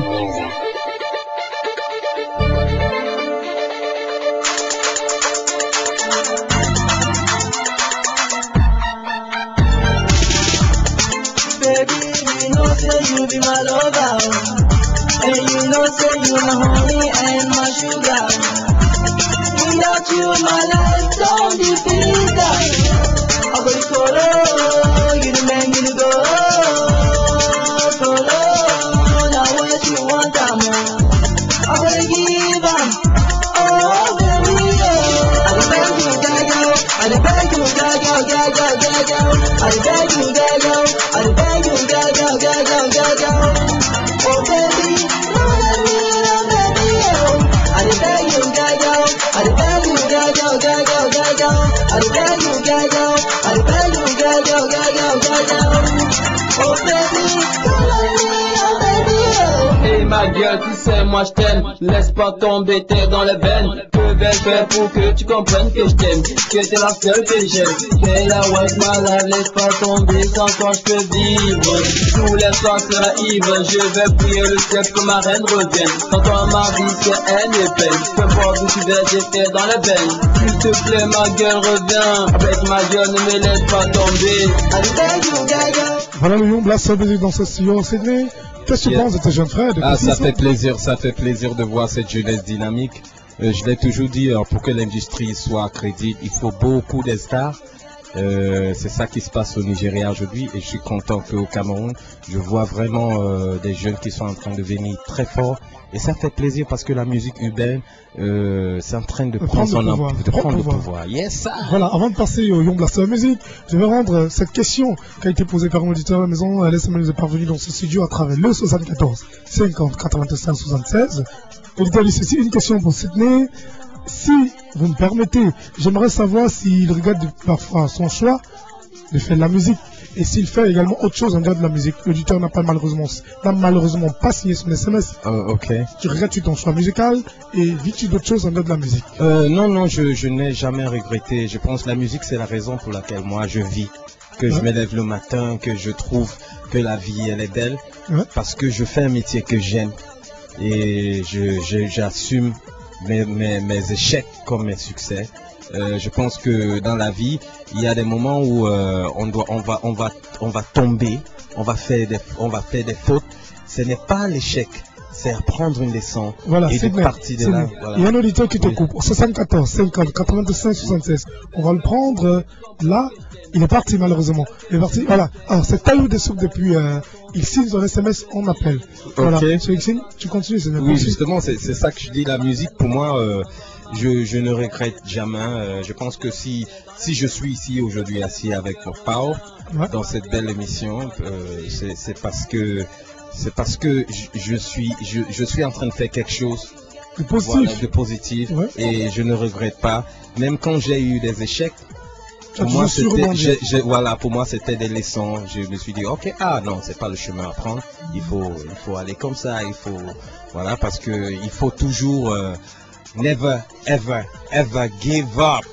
Baby, you know say you be my lover, and you know say you my honey and my sugar. Without you, my life don't be bitter. I go to Colo, you the man, you the go. Colo, now what you want, I'm on. I go to give up. Oh, baby, I go back to Gago. I go back to Gago. I go back to Gago. I go back to Gago. Oh, baby, no, baby, oh. I go back to Gago. I go back to Gago. I I beg you, girl, I beg you, girl. Oh baby, come on me, oh baby, oh. Hey ma gueule, tu sais, moi je t'aime. Laisse pas tomber, t'es dans les veines. Que vais-je faire pour que tu comprennes que je t'aime, que t'es la seule que j'aime. Hey la white malade, laisse pas tomber, sans toi je peux vivre. Tous les soirs sera ivre, je vais prier le ciel que ma reine revienne. Sans toi ma vie c'est haine et peine. Peu importe où tu vas, j'étais dans les veines. S'il te plaît ma gueule reviens, avec ma gueule ne me laisse pas tomber. I beg you, girl. Voilà le Young Blast Music dans ce studio, Sydney. Qu'est-ce que tu penses de tes jeunes frères? Ça fait plaisir de voir cette jeunesse dynamique. Je l'ai toujours dit, pour que l'industrie soit crédible, il faut beaucoup de stars. C'est ça qui se passe au Nigeria aujourd'hui et je suis content qu'au Cameroun, je vois vraiment des jeunes qui sont en train de venir très fort et ça fait plaisir parce que la musique urbaine, c'est en train de prendre le pouvoir. Yes, sir. Voilà, avant de passer au Young Blaster Music, je vais rendre cette question qui a été posée par un auditeur à la maison. Elle est parvenue dans ce studio à travers le 74 50 85 76. L'auditeur dit ceci, une question pour Sydney. Si vous me permettez, j'aimerais savoir s'il regarde parfois son choix de faire de la musique et s'il fait également autre chose en dehors de la musique. L'auditeur n'a malheureusement pas signé son SMS. Ok. Tu regrettes ton choix musical et vis-tu d'autres choses en dehors de la musique? Non, je n'ai jamais regretté. Je pense que la musique c'est la raison pour laquelle moi je vis. Que je me lève le matin, que je trouve que la vie elle est belle. Parce que je fais un métier que j'aime et j'assume mes échecs comme mes succès. Je pense que dans la vie, il y a des moments où on va tomber, on va faire des fautes. Ce n'est pas l'échec, c'est apprendre une leçon et de partir de là. Voilà. Il y a un auditeur qui te coupe. 74 50 85 76. On va le prendre là. Il est parti malheureusement. Il est parti. Voilà. Alors c'est Taillou des Soupes depuis. Il signe son SMS, on appelle. Voilà. Tu continues. Oui, justement, c'est ça que je dis. La musique, pour moi, je ne regrette jamais. Je pense que si je suis ici aujourd'hui assis avec Pao dans cette belle émission, c'est parce que je suis en train de faire quelque chose de positif et je ne regrette pas. Même quand j'ai eu des échecs. Pour moi c'était des leçons. Je me suis dit non, c'est pas le chemin à prendre. Il faut aller comme ça. Parce que il faut toujours never ever give up.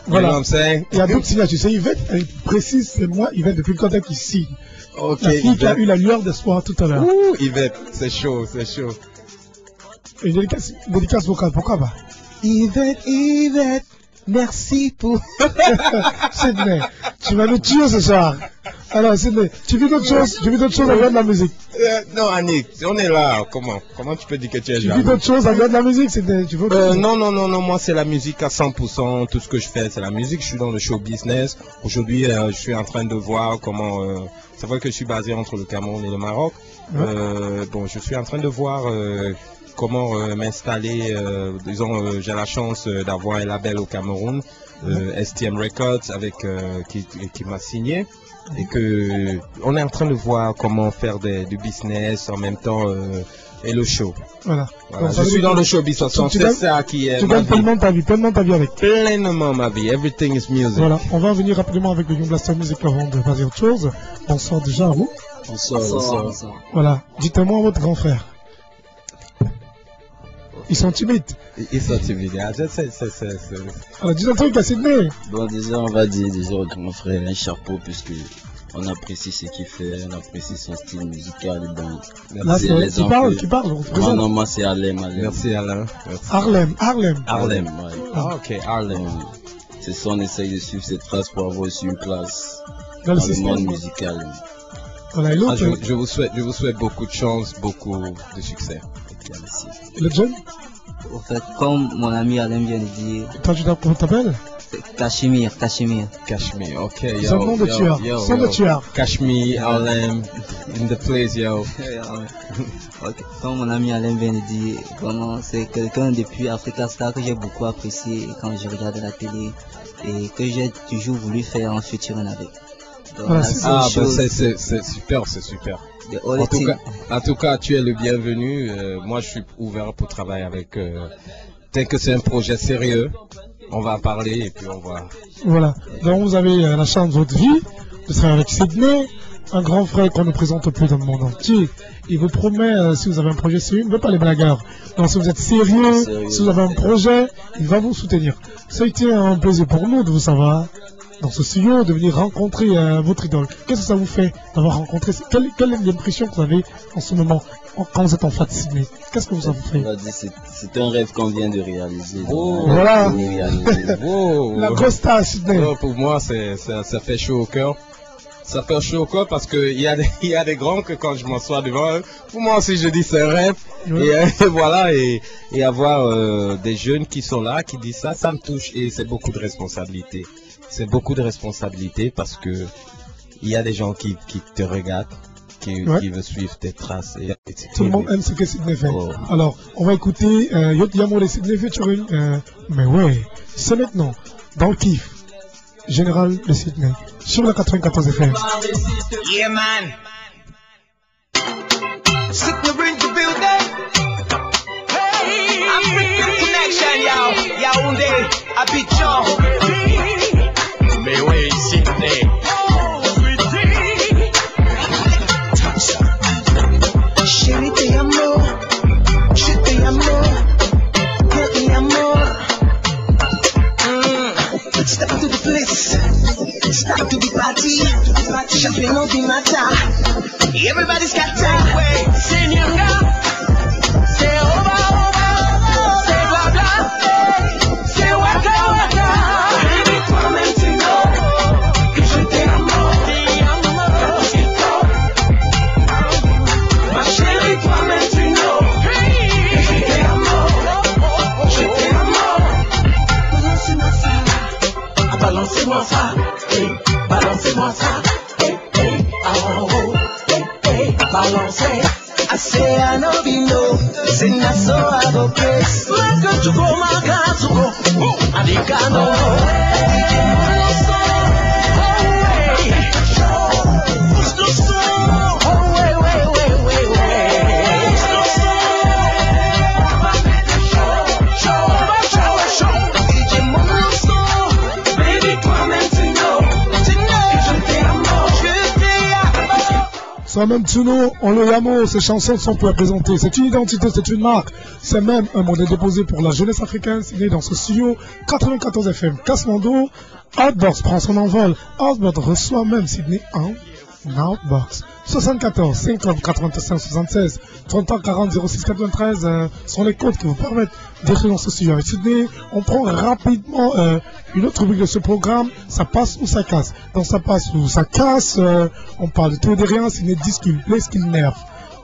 Voilà. You know what I'm saying? Il y a d'autres signes. Tu sais, Yvette, elle précise, c'est moi, Yvette, depuis le contact qu'il signe. La fille qui a eu la lueur d'espoir tout à l'heure. Ouh, Yvette, c'est chaud. Et dédicace vocale, pourquoi pas? Yvette. Merci pour... Sydney, tu vas nous tuer ce soir. Alors Sydney, tu vis d'autres choses en dehors de la musique? Non Annick, on est là, comment tu peux dire que tu es là? Tu vis d'autres choses en dehors de la musique, Sydney? Non, moi c'est la musique à 100%, tout ce que je fais c'est la musique, je suis dans le show business. Aujourd'hui je suis en train de voir comment... c'est vrai que je suis basé entre le Cameroun et le Maroc. Je suis en train de voir... comment m'installer, j'ai la chance d'avoir un label au Cameroun, STM Records, qui m'a signé, et que on est en train de voir comment faire du business en même temps et le show. Voilà. Je suis dans le show business, c'est ça qui est. Tu gagnes pleinement ta vie avec. Pleinement ma vie, everything is music. Voilà, on va en venir rapidement avec le Young Blaster Music avant de passer à autre chose. On sort déjà à vous. On sort. Voilà, dites-moi votre grand frère. Ils sont timides. Alors, dis un truc à Sydney. Bon, déjà, on va dire mon frère un chapeau, puisque on apprécie ce qu'il fait, on apprécie son style musical. Bon, là, qui parle, moi, c'est Harlem. Merci, Alain. Harlem. Ouais. Ok, Harlem. C'est ça, on essaye de suivre ses traces pour avoir aussi une place dans le monde musical. Voilà, je vous souhaite beaucoup de chance, beaucoup de succès. Merci. Et le jeune? En fait, comme mon ami Alain vient de dire. Toi, comment t'appelles? Cachemire, ok. C'est un nom de tueur. Cachemire, Alain, in the place, yo. Okay. Comme mon ami Alain vient de dire, vraiment, c'est quelqu'un depuis Africa Star que j'ai beaucoup apprécié quand je regardais la télé et que j'ai toujours voulu faire un featuring avec. Voilà, c'est super. En tout cas, tu es le bienvenu. Moi, je suis ouvert pour travailler avec. Dès que c'est un projet sérieux, on va parler et puis on va... Voilà. Donc vous avez la chance de votre vie, de travailler avec Sydney, un grand frère qu'on ne présente plus dans le monde entier. Il vous promet, si vous avez un projet sérieux, il ne veut pas les blagueurs. Donc si vous êtes sérieux, si vous avez un projet, il va vous soutenir. Ça a été un plaisir pour nous de vous savoir dans ce studio, de venir rencontrer votre idole. Qu'est-ce que ça vous fait d'avoir rencontré? Quelle est l'impression que vous avez en ce moment quand vous êtes en face de Sydney? Qu'est-ce que ça vous fait? C'est un rêve qu'on vient de réaliser. Voilà. La grosse star Sydney. Pour moi, ça fait chaud au cœur. Ça fait chaud au cœur parce qu'il y a des grands que quand je m'assois devant eux, pour moi aussi je dis c'est un rêve. Oui. Et voilà, et avoir des jeunes qui sont là, qui disent ça, ça me touche et c'est beaucoup de responsabilité. C'est beaucoup de responsabilité parce que il y a des gens qui te regardent, qui veulent suivre tes traces. Et tout le monde aime ce que Sydney fait. Alors, on va écouter Yot Yamo de Sydney featuring. Mais ouais, c'est maintenant dans le kiff général de Sydney sur la 94 FM. Yeah, man. Sydney in the building. Hey, African connection, yo. Yaoundé, Abidjan. Mais ouais, Sydney. Chérie, te amo, je te amo, te amo. Step to the place, step to the party, champagne on the matter. Everybody's got time. Wait, Senyanga, say over, say blah blah, say waka waka. Baby, come and to know que je t'aime, ma chérie, come and to know que je t'aime, je t'aime. Balancez-moi ça, balancez-moi ça, balancez. I say I know you know, say na so I go place. Let's go to go, my God, to go. I think I know. Push the song. Oh, wait. Ça même Tsuno, on le Yamo, ces chansons sont peu à présenter. C'est une identité, c'est une marque. C'est même un modèle déposé pour la jeunesse africaine, signé dans ce studio 94 FM. Kasmando, Outbox prend son envol. Outbox reçoit même Sydney en Outbox. 74 50 85 76 33 40 06 93 sont les codes qui vous permettent d'écrire dans ce studio avec Sydney. On prend rapidement une autre rubrique de ce programme, ça passe ou ça casse. Donc ça passe ou ça casse, on parle de tout et de rien, Sydney dit ce qu'il plaît, ce qu'il nerve.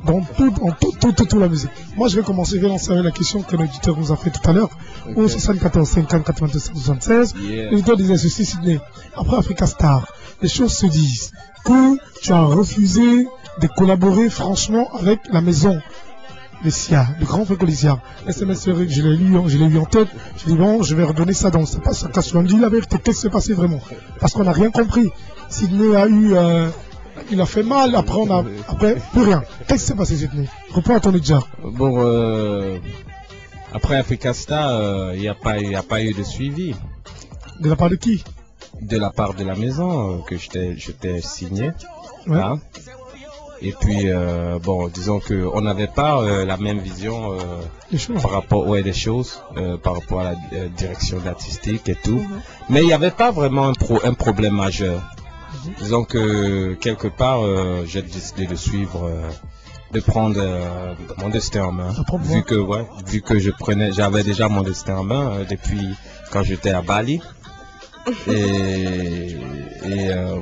Dans toute la musique. Moi je vais commencer, je vais lancer avec la question que l'auditeur nous a fait tout à l'heure. Au 74 50 85 76, l'auditeur disait ceci, Sydney. Après Africa Star, les choses se disent que tu as refusé de collaborer franchement avec la maison les SIA, le grand frère Colisia. SMS, je l'ai lu en tête. Je dis bon, je vais redonner ça dans ça passe. On dit la vérité, qu'est-ce qui s'est passé vraiment? Parce qu'on n'a rien compris. Sydney a eu, il a fait mal. Après plus rien. Qu'est-ce qui s'est passé, Sydney? Reprends à ton déjà. Bon, après Africa Star, il n'y a pas eu de suivi. De la part de qui? De la part de la maison que je t'ai signé. Ouais. Hein? Et puis, bon, disons qu'on n'avait pas la même vision par rapport des choses, par rapport à la direction artistique et tout. Mais il n'y avait pas vraiment un problème majeur. Disons que quelque part, j'ai décidé de suivre, de prendre mon destin en main. Vu que j'avais déjà mon destin en main depuis quand j'étais à Bali. Et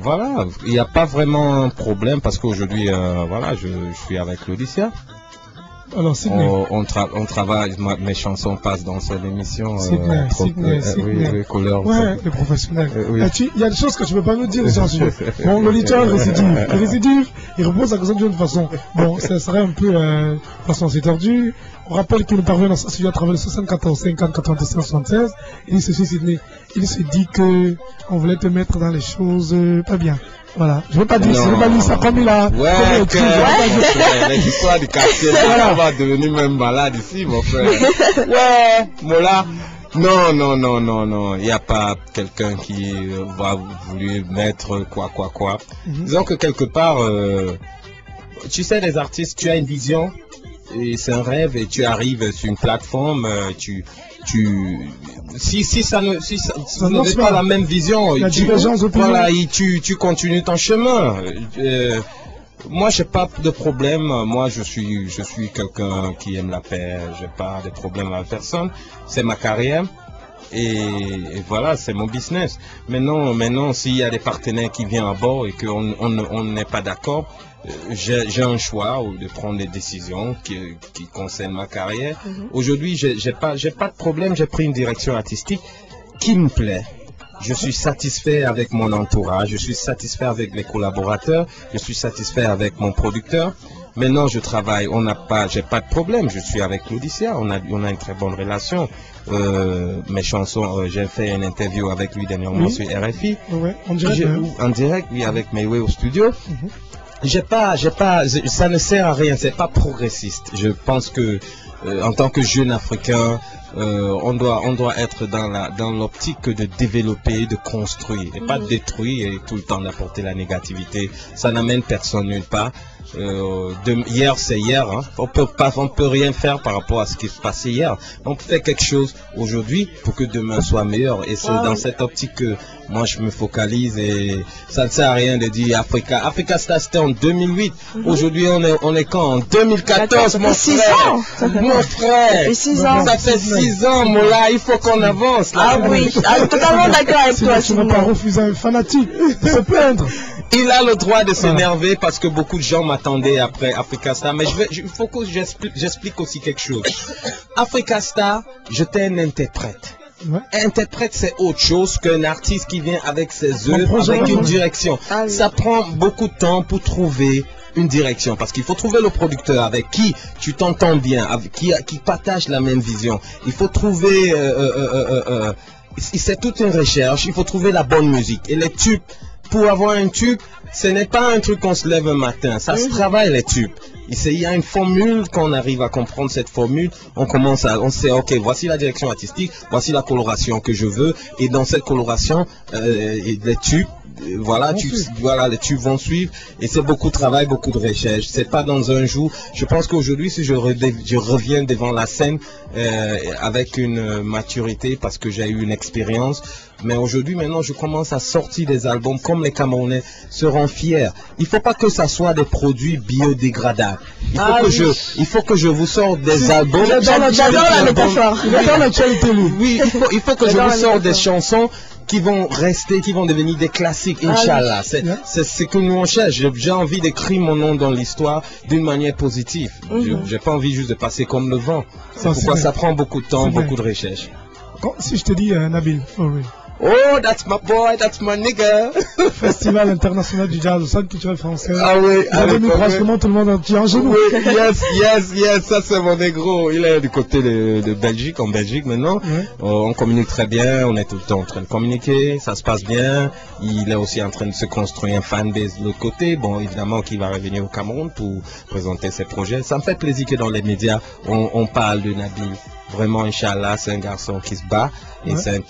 voilà, il n'y a pas vraiment un problème parce qu'aujourd'hui, voilà, je suis avec l'Odyssea. Alors, Sydney. On travaille, mes chansons passent dans cette émission. Sydney. Oui, couleur. Ouais, les professionnels. Oui. Il y a des choses que tu ne peux pas nous dire, bien sûr. Bon, l'auditeur récidive, il repose la question d'une façon. Bon, ça serait un peu, de façon assez tordue. On rappelle qu'il nous parvient dans ce studio à travers le 74 50 85 76. Il se fait Sydney. Il se dit que on voulait te mettre dans les choses pas bien. Voilà, je veux pas dire ça comme il a. Ouais, les histoires du quartier, on va devenir même malade ici, mon frère. Ouais, Mola, Non. Il n'y a pas quelqu'un qui va vouloir mettre quoi. Disons que quelque part, tu sais, les artistes, tu as une vision, et c'est un rêve, et tu arrives sur une plateforme, si ça n'est pas la même vision, tu continues ton chemin. Moi, j'ai pas de problème. Moi, je suis quelqu'un qui aime la paix. J'ai pas de problème avec personne. C'est ma carrière. Et voilà, c'est mon business. Maintenant, s'il y a des partenaires qui viennent à bord et qu'on n'est pas d'accord, j'ai un choix de prendre des décisions qui concernent ma carrière. Aujourd'hui, j'ai pas de problème. J'ai pris une direction artistique qui me plaît. Je suis satisfait avec mon entourage, je suis satisfait avec les collaborateurs, je suis satisfait avec mon producteur. Maintenant, je travaille, j'ai pas de problème. Je suis avec Claudicia, on a une très bonne relation. Mes chansons, j'ai fait une interview avec lui dernièrement sur RFI. Ouais, en direct, oui, avec Mayway au studio. Ça ne sert à rien, c'est pas progressiste. Je pense que en tant que jeune Africain, on doit être dans l'optique de développer, de construire, et pas de détruire et tout le temps d'apporter la négativité. Ça n'amène personne nulle part. Hier c'est hier, hein. On peut rien faire par rapport à ce qui se passait hier. On peut faire quelque chose aujourd'hui pour que demain soit meilleur, et c'est dans cette optique que moi je me focalise, et ça ne sert à rien de dire Africa Star, c'était en 2008. Aujourd'hui on est quand? En 2014, mon frère. Et 6 ans. Ça fait 6 ans, Mola, il faut qu'on avance. Là. Ah oui, totalement d'accord avec toi. Tu ne vas pas refuser un fanatique de se plaindre. Il a le droit de s'énerver parce que beaucoup de gens m'attendaient après Africa Star. Mais il faut que j'explique aussi quelque chose. Africa Star, j'étais un interprète. Ouais. Interprète, c'est autre chose qu'un artiste qui vient avec ses œuvres, avec une direction. Ah, oui. Ça prend beaucoup de temps pour trouver une direction, parce qu'il faut trouver le producteur avec qui tu t'entends bien, avec qui partage la même vision. Il faut trouver, c'est toute une recherche. Il faut trouver la bonne musique et les tubes. Pour avoir un tube, ce n'est pas un truc qu'on se lève un matin, ça se travaille les tubes. Il y a une formule, quand on arrive à comprendre cette formule, on sait, ok, voici la direction artistique, voici la coloration que je veux, et dans cette coloration, les tubes, les tubes vont suivre, et c'est beaucoup de travail, beaucoup de recherche. C'est pas dans un jour. Je pense qu'aujourd'hui, si je reviens devant la scène avec une maturité, parce que j'ai eu une expérience, mais aujourd'hui, maintenant, je commence à sortir des albums comme les Camerounais seront fiers. Il faut pas que ça soit des produits biodégradables. Il faut que je vous sorte des albums. J'adore la métaphore. Oui, il faut que je vous sorte des chansons qui vont rester, qui vont devenir des classiques, Inch'Allah. C'est ce que nous on cherche. J'ai envie d'écrire mon nom dans l'histoire d'une manière positive. J'ai pas envie juste de passer comme le vent. C'est pourquoi ça prend beaucoup de temps, beaucoup de recherche. Si je te dis Nabil, oh, that's my boy, that's my nigga. Festival international du jazz au Centre culturel français. Ah oui, avec pratiquement tout le monde entier en genou. Oui, yes, ça c'est mon négro. Il est du côté de Belgique, en Belgique maintenant. On communique très bien, on est tout le temps en train de communiquer, ça se passe bien. Il est aussi en train de se construire un fanbase de l'autre côté. Bon, évidemment qu'il va revenir au Cameroun pour présenter ses projets. Ça me fait plaisir que dans les médias, on parle de Nabil. Vraiment, Inch'Allah, c'est un garçon qui se bat, et c'est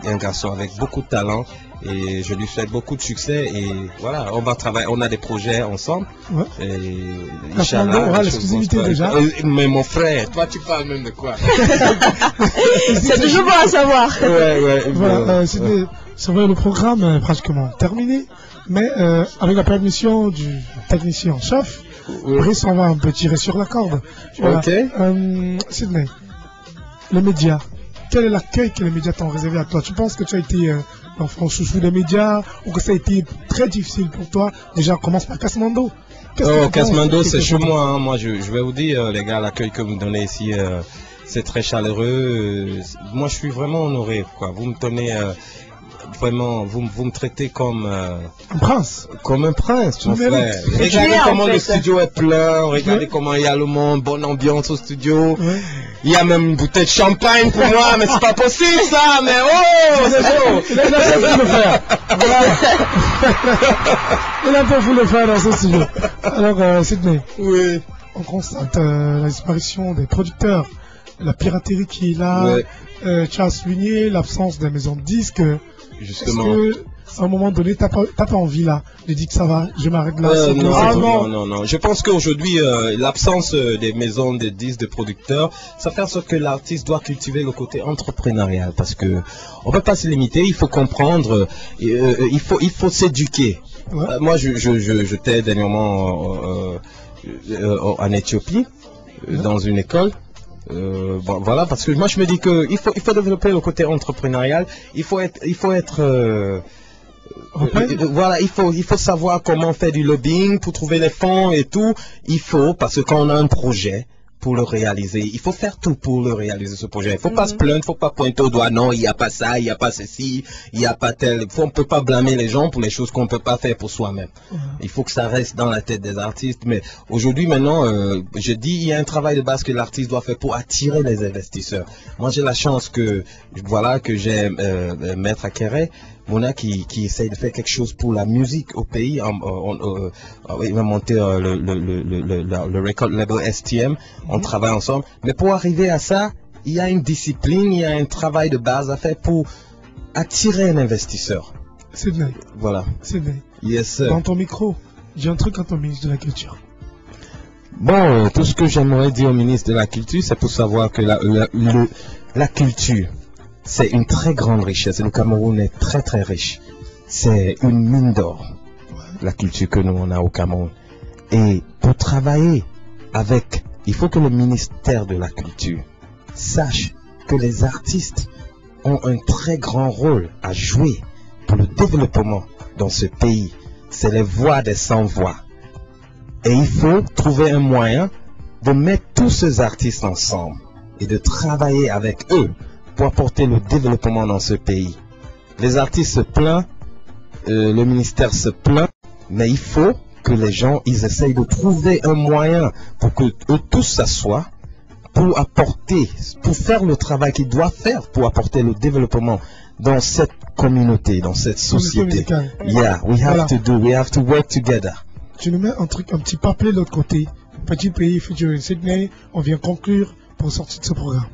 un garçon avec beaucoup de talent, et je lui souhaite beaucoup de succès, et voilà, on va travailler, on a des projets ensemble, et Inch'Allah, on aura l'exclusivité déjà. Mais mon frère, toi tu parles même de quoi? C'est toujours bon à savoir. Voilà, c'est vrai, le programme est pratiquement terminé, mais avec la permission du technicien en chef, Brice, on va un peu tirer sur la corde. Voilà. Sydney, les médias, quel est l'accueil que les médias t'ont réservé à toi? Tu penses que tu as été l'enfant chouchou des médias, ou que ça a été très difficile pour toi? Déjà, on commence par Kasmando. Kasmando, c'est chez moi. Hein. Moi, je vais vous dire, les gars, l'accueil que vous me donnez ici, c'est très chaleureux. Moi, je suis vraiment honoré, quoi. Vous me donnez... Vraiment, vous me traitez comme un prince. Comme un prince, mon frère. Regardez comment le studio est plein, regardez comment il y a le monde, bonne ambiance au studio. Il y a même une bouteille de champagne pour moi, mais c'est pas possible ça, mais oh, c'est beau. Il a bien voulu le faire. Il a bien voulu le faire dans ce studio. Alors, Sydney. Oui. On constate la disparition des producteurs la piraterie qui est là, Ouais. tu as souligné l'absence des maisons de disques. Justement. Est-ce que, à un moment donné, t'as pas envie là de dire que ça va, je m'arrête là. Non. Je pense qu'aujourd'hui, l'absence des maisons de disques, de producteurs, ça fait en sorte que l'artiste doit cultiver le côté entrepreneurial parce que on peut pas se limiter. Il faut comprendre, il faut s'éduquer. Ouais. Moi, j'étais dernièrement en Éthiopie, dans une école. Bon, voilà, parce que moi je me dis que il faut développer le côté entrepreneurial. Il faut être voilà, il faut savoir comment faire du lobbying pour trouver les fonds et tout. Il faut, parce que quand on a un projet pour le réaliser, il faut faire tout pour le réaliser ce projet. Il faut pas se plaindre, il faut pas pointer au doigt, non, il n'y a pas ça, il n'y a pas ceci, il n'y a pas tel. On peut pas blâmer les gens pour les choses qu'on peut pas faire pour soi-même. Il faut que ça reste dans la tête des artistes. Mais aujourd'hui, maintenant, je dis, il y a un travail de base que l'artiste doit faire pour attirer les investisseurs. Moi, j'ai la chance que, voilà, que j'ai Maître Akere, Mona qui essaye de faire quelque chose pour la musique au pays. Il va monter le record label STM. On travaille ensemble. Mais pour arriver à ça, il y a une discipline, il y a un travail de base à faire pour attirer un investisseur. Sydney. Voilà. Sydney. Yes, sir. Dans ton micro, j'ai un truc à ton ministre de la Culture. Bon, tout ce que j'aimerais dire au ministre de la Culture, c'est pour savoir que la culture, c'est une très grande richesse. Le Cameroun est très très riche. C'est une mine d'or, la culture que nous on a au Cameroun. Et pour travailler avec, il faut que le ministère de la Culture sache que les artistes ont un très grand rôle à jouer pour le développement dans ce pays. C'est les voix des sans-voix. Et il faut trouver un moyen de mettre tous ces artistes ensemble et de travailler avec eux pour apporter le développement dans ce pays. Les artistes se plaignent, le ministère se plaint, mais il faut que les gens, ils essayent de trouver un moyen pour que eux tous s'assoient, pour apporter, pour faire le travail qu'ils doivent faire pour apporter le développement dans cette communauté, dans cette société. Yeah, we have to work together. Tu nous mets un petit papier de l'autre côté. Petit pays featuring Sydney, on vient conclure pour sortir de ce programme.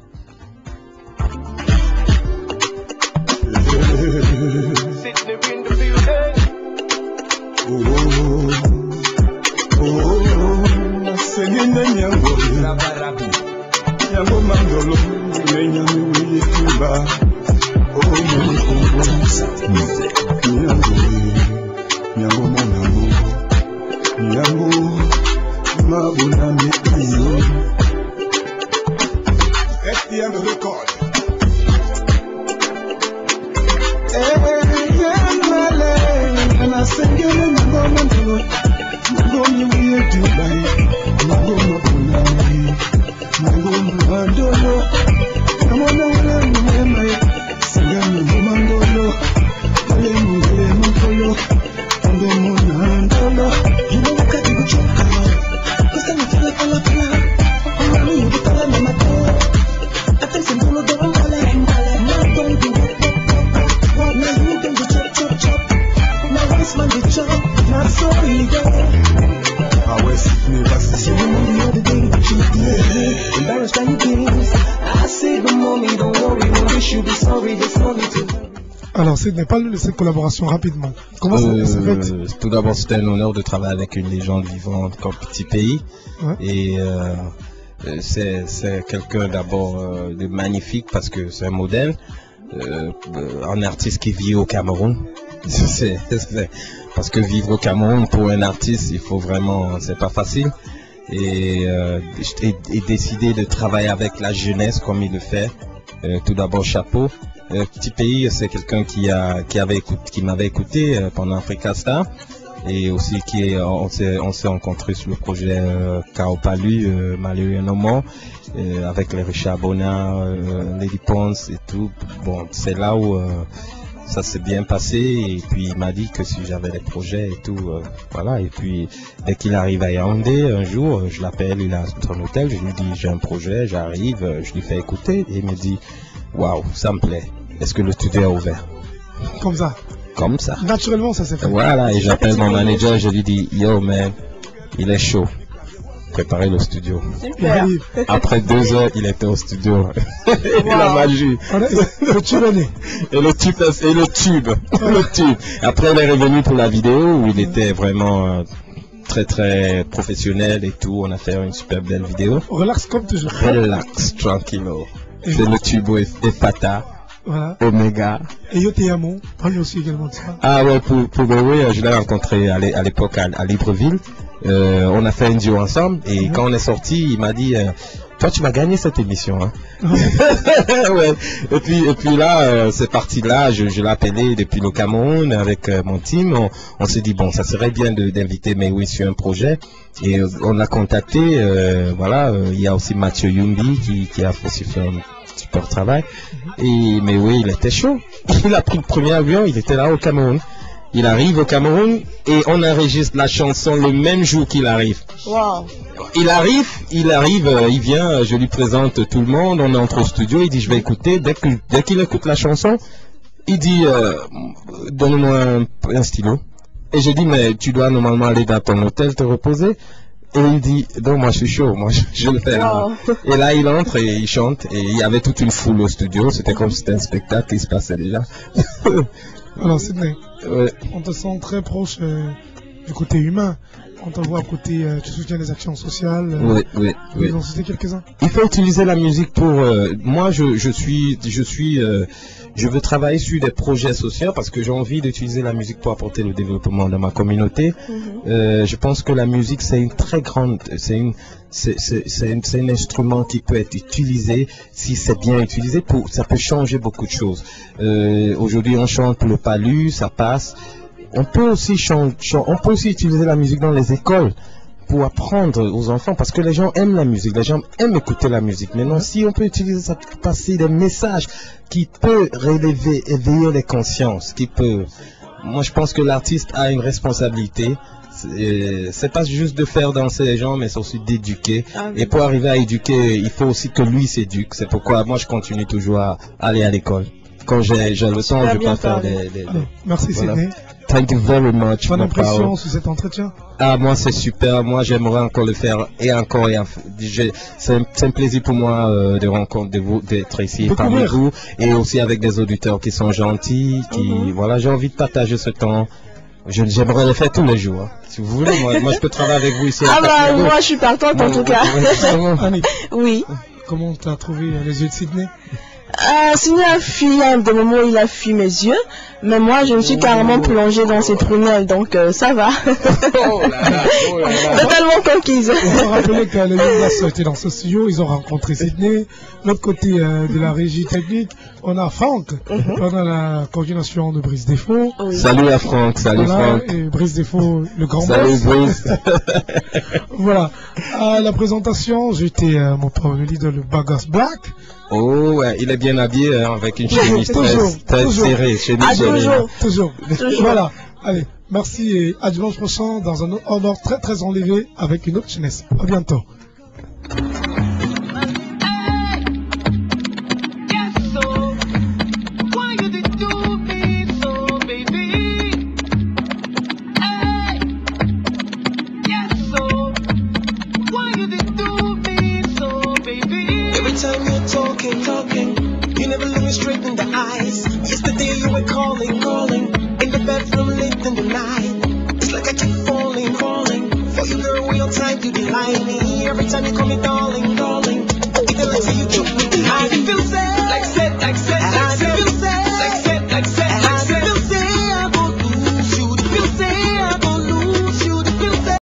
Alors, Sydney, parle de cette collaboration rapidement. Comment ça s'est fait? Tout d'abord, c'était un honneur de travailler avec une légende vivante comme Petit Pays. Ouais. Et c'est quelqu'un d'abord de magnifique parce que c'est un modèle. Un artiste qui vit au Cameroun. Parce que vivre au Cameroun pour un artiste, il faut vraiment, c'est pas facile. Et décider de travailler avec la jeunesse comme il le fait. Tout d'abord, chapeau. Petit Pays, c'est quelqu'un qui m'avait écouté pendant Africa Star et aussi on s'est rencontrés sur le projet Kaopalu, Malheureux No More, avec les Richard Bona, Lady Ponce et tout. Bon, c'est là où ça s'est bien passé et puis il m'a dit que si j'avais des projets et tout, voilà. Et puis dès qu'il arrive à Yaoundé, un jour, je l'appelle, il a son hôtel, je lui dis j'ai un projet, j'arrive, je lui fais écouter et il me dit waouh, ça me plaît. Est-ce que le studio est ouvert? Comme ça. Comme ça. Naturellement, ça s'est fait. Voilà, et j'appelle mon manager, je lui dis yo man, il est chaud. préparer le studio. Super. Après 2 heures, il était au studio. Et la magie. Le tube est né. Et le tube. Après, il est revenu pour la vidéo où il était vraiment très très professionnel et tout. On a fait une super belle vidéo. Relax comme toujours. Relax, tranquillo. C'est le tube et Pata. Voilà. Omega. Et Yo Te Amo, parle aussi également de ça. Ah ouais, pour Bowie, je l'ai rencontré à l'époque à Libreville. On a fait un duo ensemble et quand on est sorti, il m'a dit toi tu vas gagner cette émission. Hein. Ouais. Et puis là, c'est parti là, je l'ai appelé depuis le Cameroun avec mon team. On s'est dit bon, ça serait bien d'inviter Mewi sur un projet. Et on l'a contacté, voilà, il y a aussi Mathieu Yumbi qui a aussi fait un super travail. Mais oui, il était chaud. Il a pris le premier avion, il était là au Cameroun. Il arrive au Cameroun et on enregistre la chanson le même jour qu'il arrive. Wow. Il arrive, il vient, je lui présente tout le monde, on entre au studio, il dit je vais écouter. Dès qu'il écoute la chanson, il dit donne-moi un stylo. Et je dis mais tu dois normalement aller dans ton hôtel te reposer. Et il dit, non, moi je suis chaud, moi je le fais là. Et là il entre et il chante et il y avait toute une foule au studio, c'était comme si c'était un spectacle qui se passait déjà. Alors Sydney, on te sent très proche du côté humain. On te voit à côté, tu soutiens des actions sociales. Oui. Vous en citez quelques-uns. Il faut utiliser la musique pour. Moi, je veux travailler sur des projets sociaux parce que j'ai envie d'utiliser la musique pour apporter le développement dans ma communauté. Je pense que la musique, c'est une très grande, c'est un instrument qui peut être utilisé si c'est bien utilisé. Ça peut changer beaucoup de choses. Aujourd'hui, on chante le palu, ça passe. On peut aussi utiliser la musique dans les écoles pour apprendre aux enfants parce que les gens aiment la musique, les gens aiment écouter la musique. Maintenant, si on peut utiliser ça pour passer des messages qui peuvent éveiller les consciences, moi je pense que l'artiste a une responsabilité. C'est pas juste de faire danser les gens, mais c'est aussi d'éduquer. Et pour arriver à éduquer, il faut aussi que lui s'éduque. C'est pourquoi moi je continue toujours à aller à l'école. Quand j'ai le temps, je peux faire des... Merci Sydney. Thank you very much. Bonne impression sur cet entretien. Ah, moi c'est super. Moi j'aimerais encore le faire et encore. C'est un plaisir pour moi de rencontrer vous, d'être ici parmi vous et aussi avec des auditeurs qui sont gentils. Voilà, j'ai envie de partager ce temps. J'aimerais le faire tous les jours. Hein. Si vous voulez, moi je peux travailler avec vous ici. Moi je suis partante en tout cas. Annie, oui. Comment tu as trouvé les yeux de Sydney? Sydney a fui à des moments où il a fui mes yeux, mais moi je me suis carrément plongée dans ses prunelles, donc ça va. Totalement conquise. On va rappeler que les Youngas étaient dans ce studio, ils ont rencontré Sydney. L'autre côté de la régie technique, on a Franck, on a la coordination de Brice Défaut. Salut à Franck, salut Franck. Et Brice Défaut, le grand boss. Salut Brice. Voilà. À la présentation, j'étais mon premier leader, le Bagas Black. Oh, ouais, il est bien habillé hein, avec une chemise très serrée. Toujours. Voilà. Allez, merci et à dimanche prochain dans un ordre très très enlevé avec une autre jeunesse. À bientôt. Talking, you never look me straight in the eyes. Yesterday you were calling, in the bedroom late in the night. It's like I keep falling, for you girl, we on time to delight me. Every time you call me darling.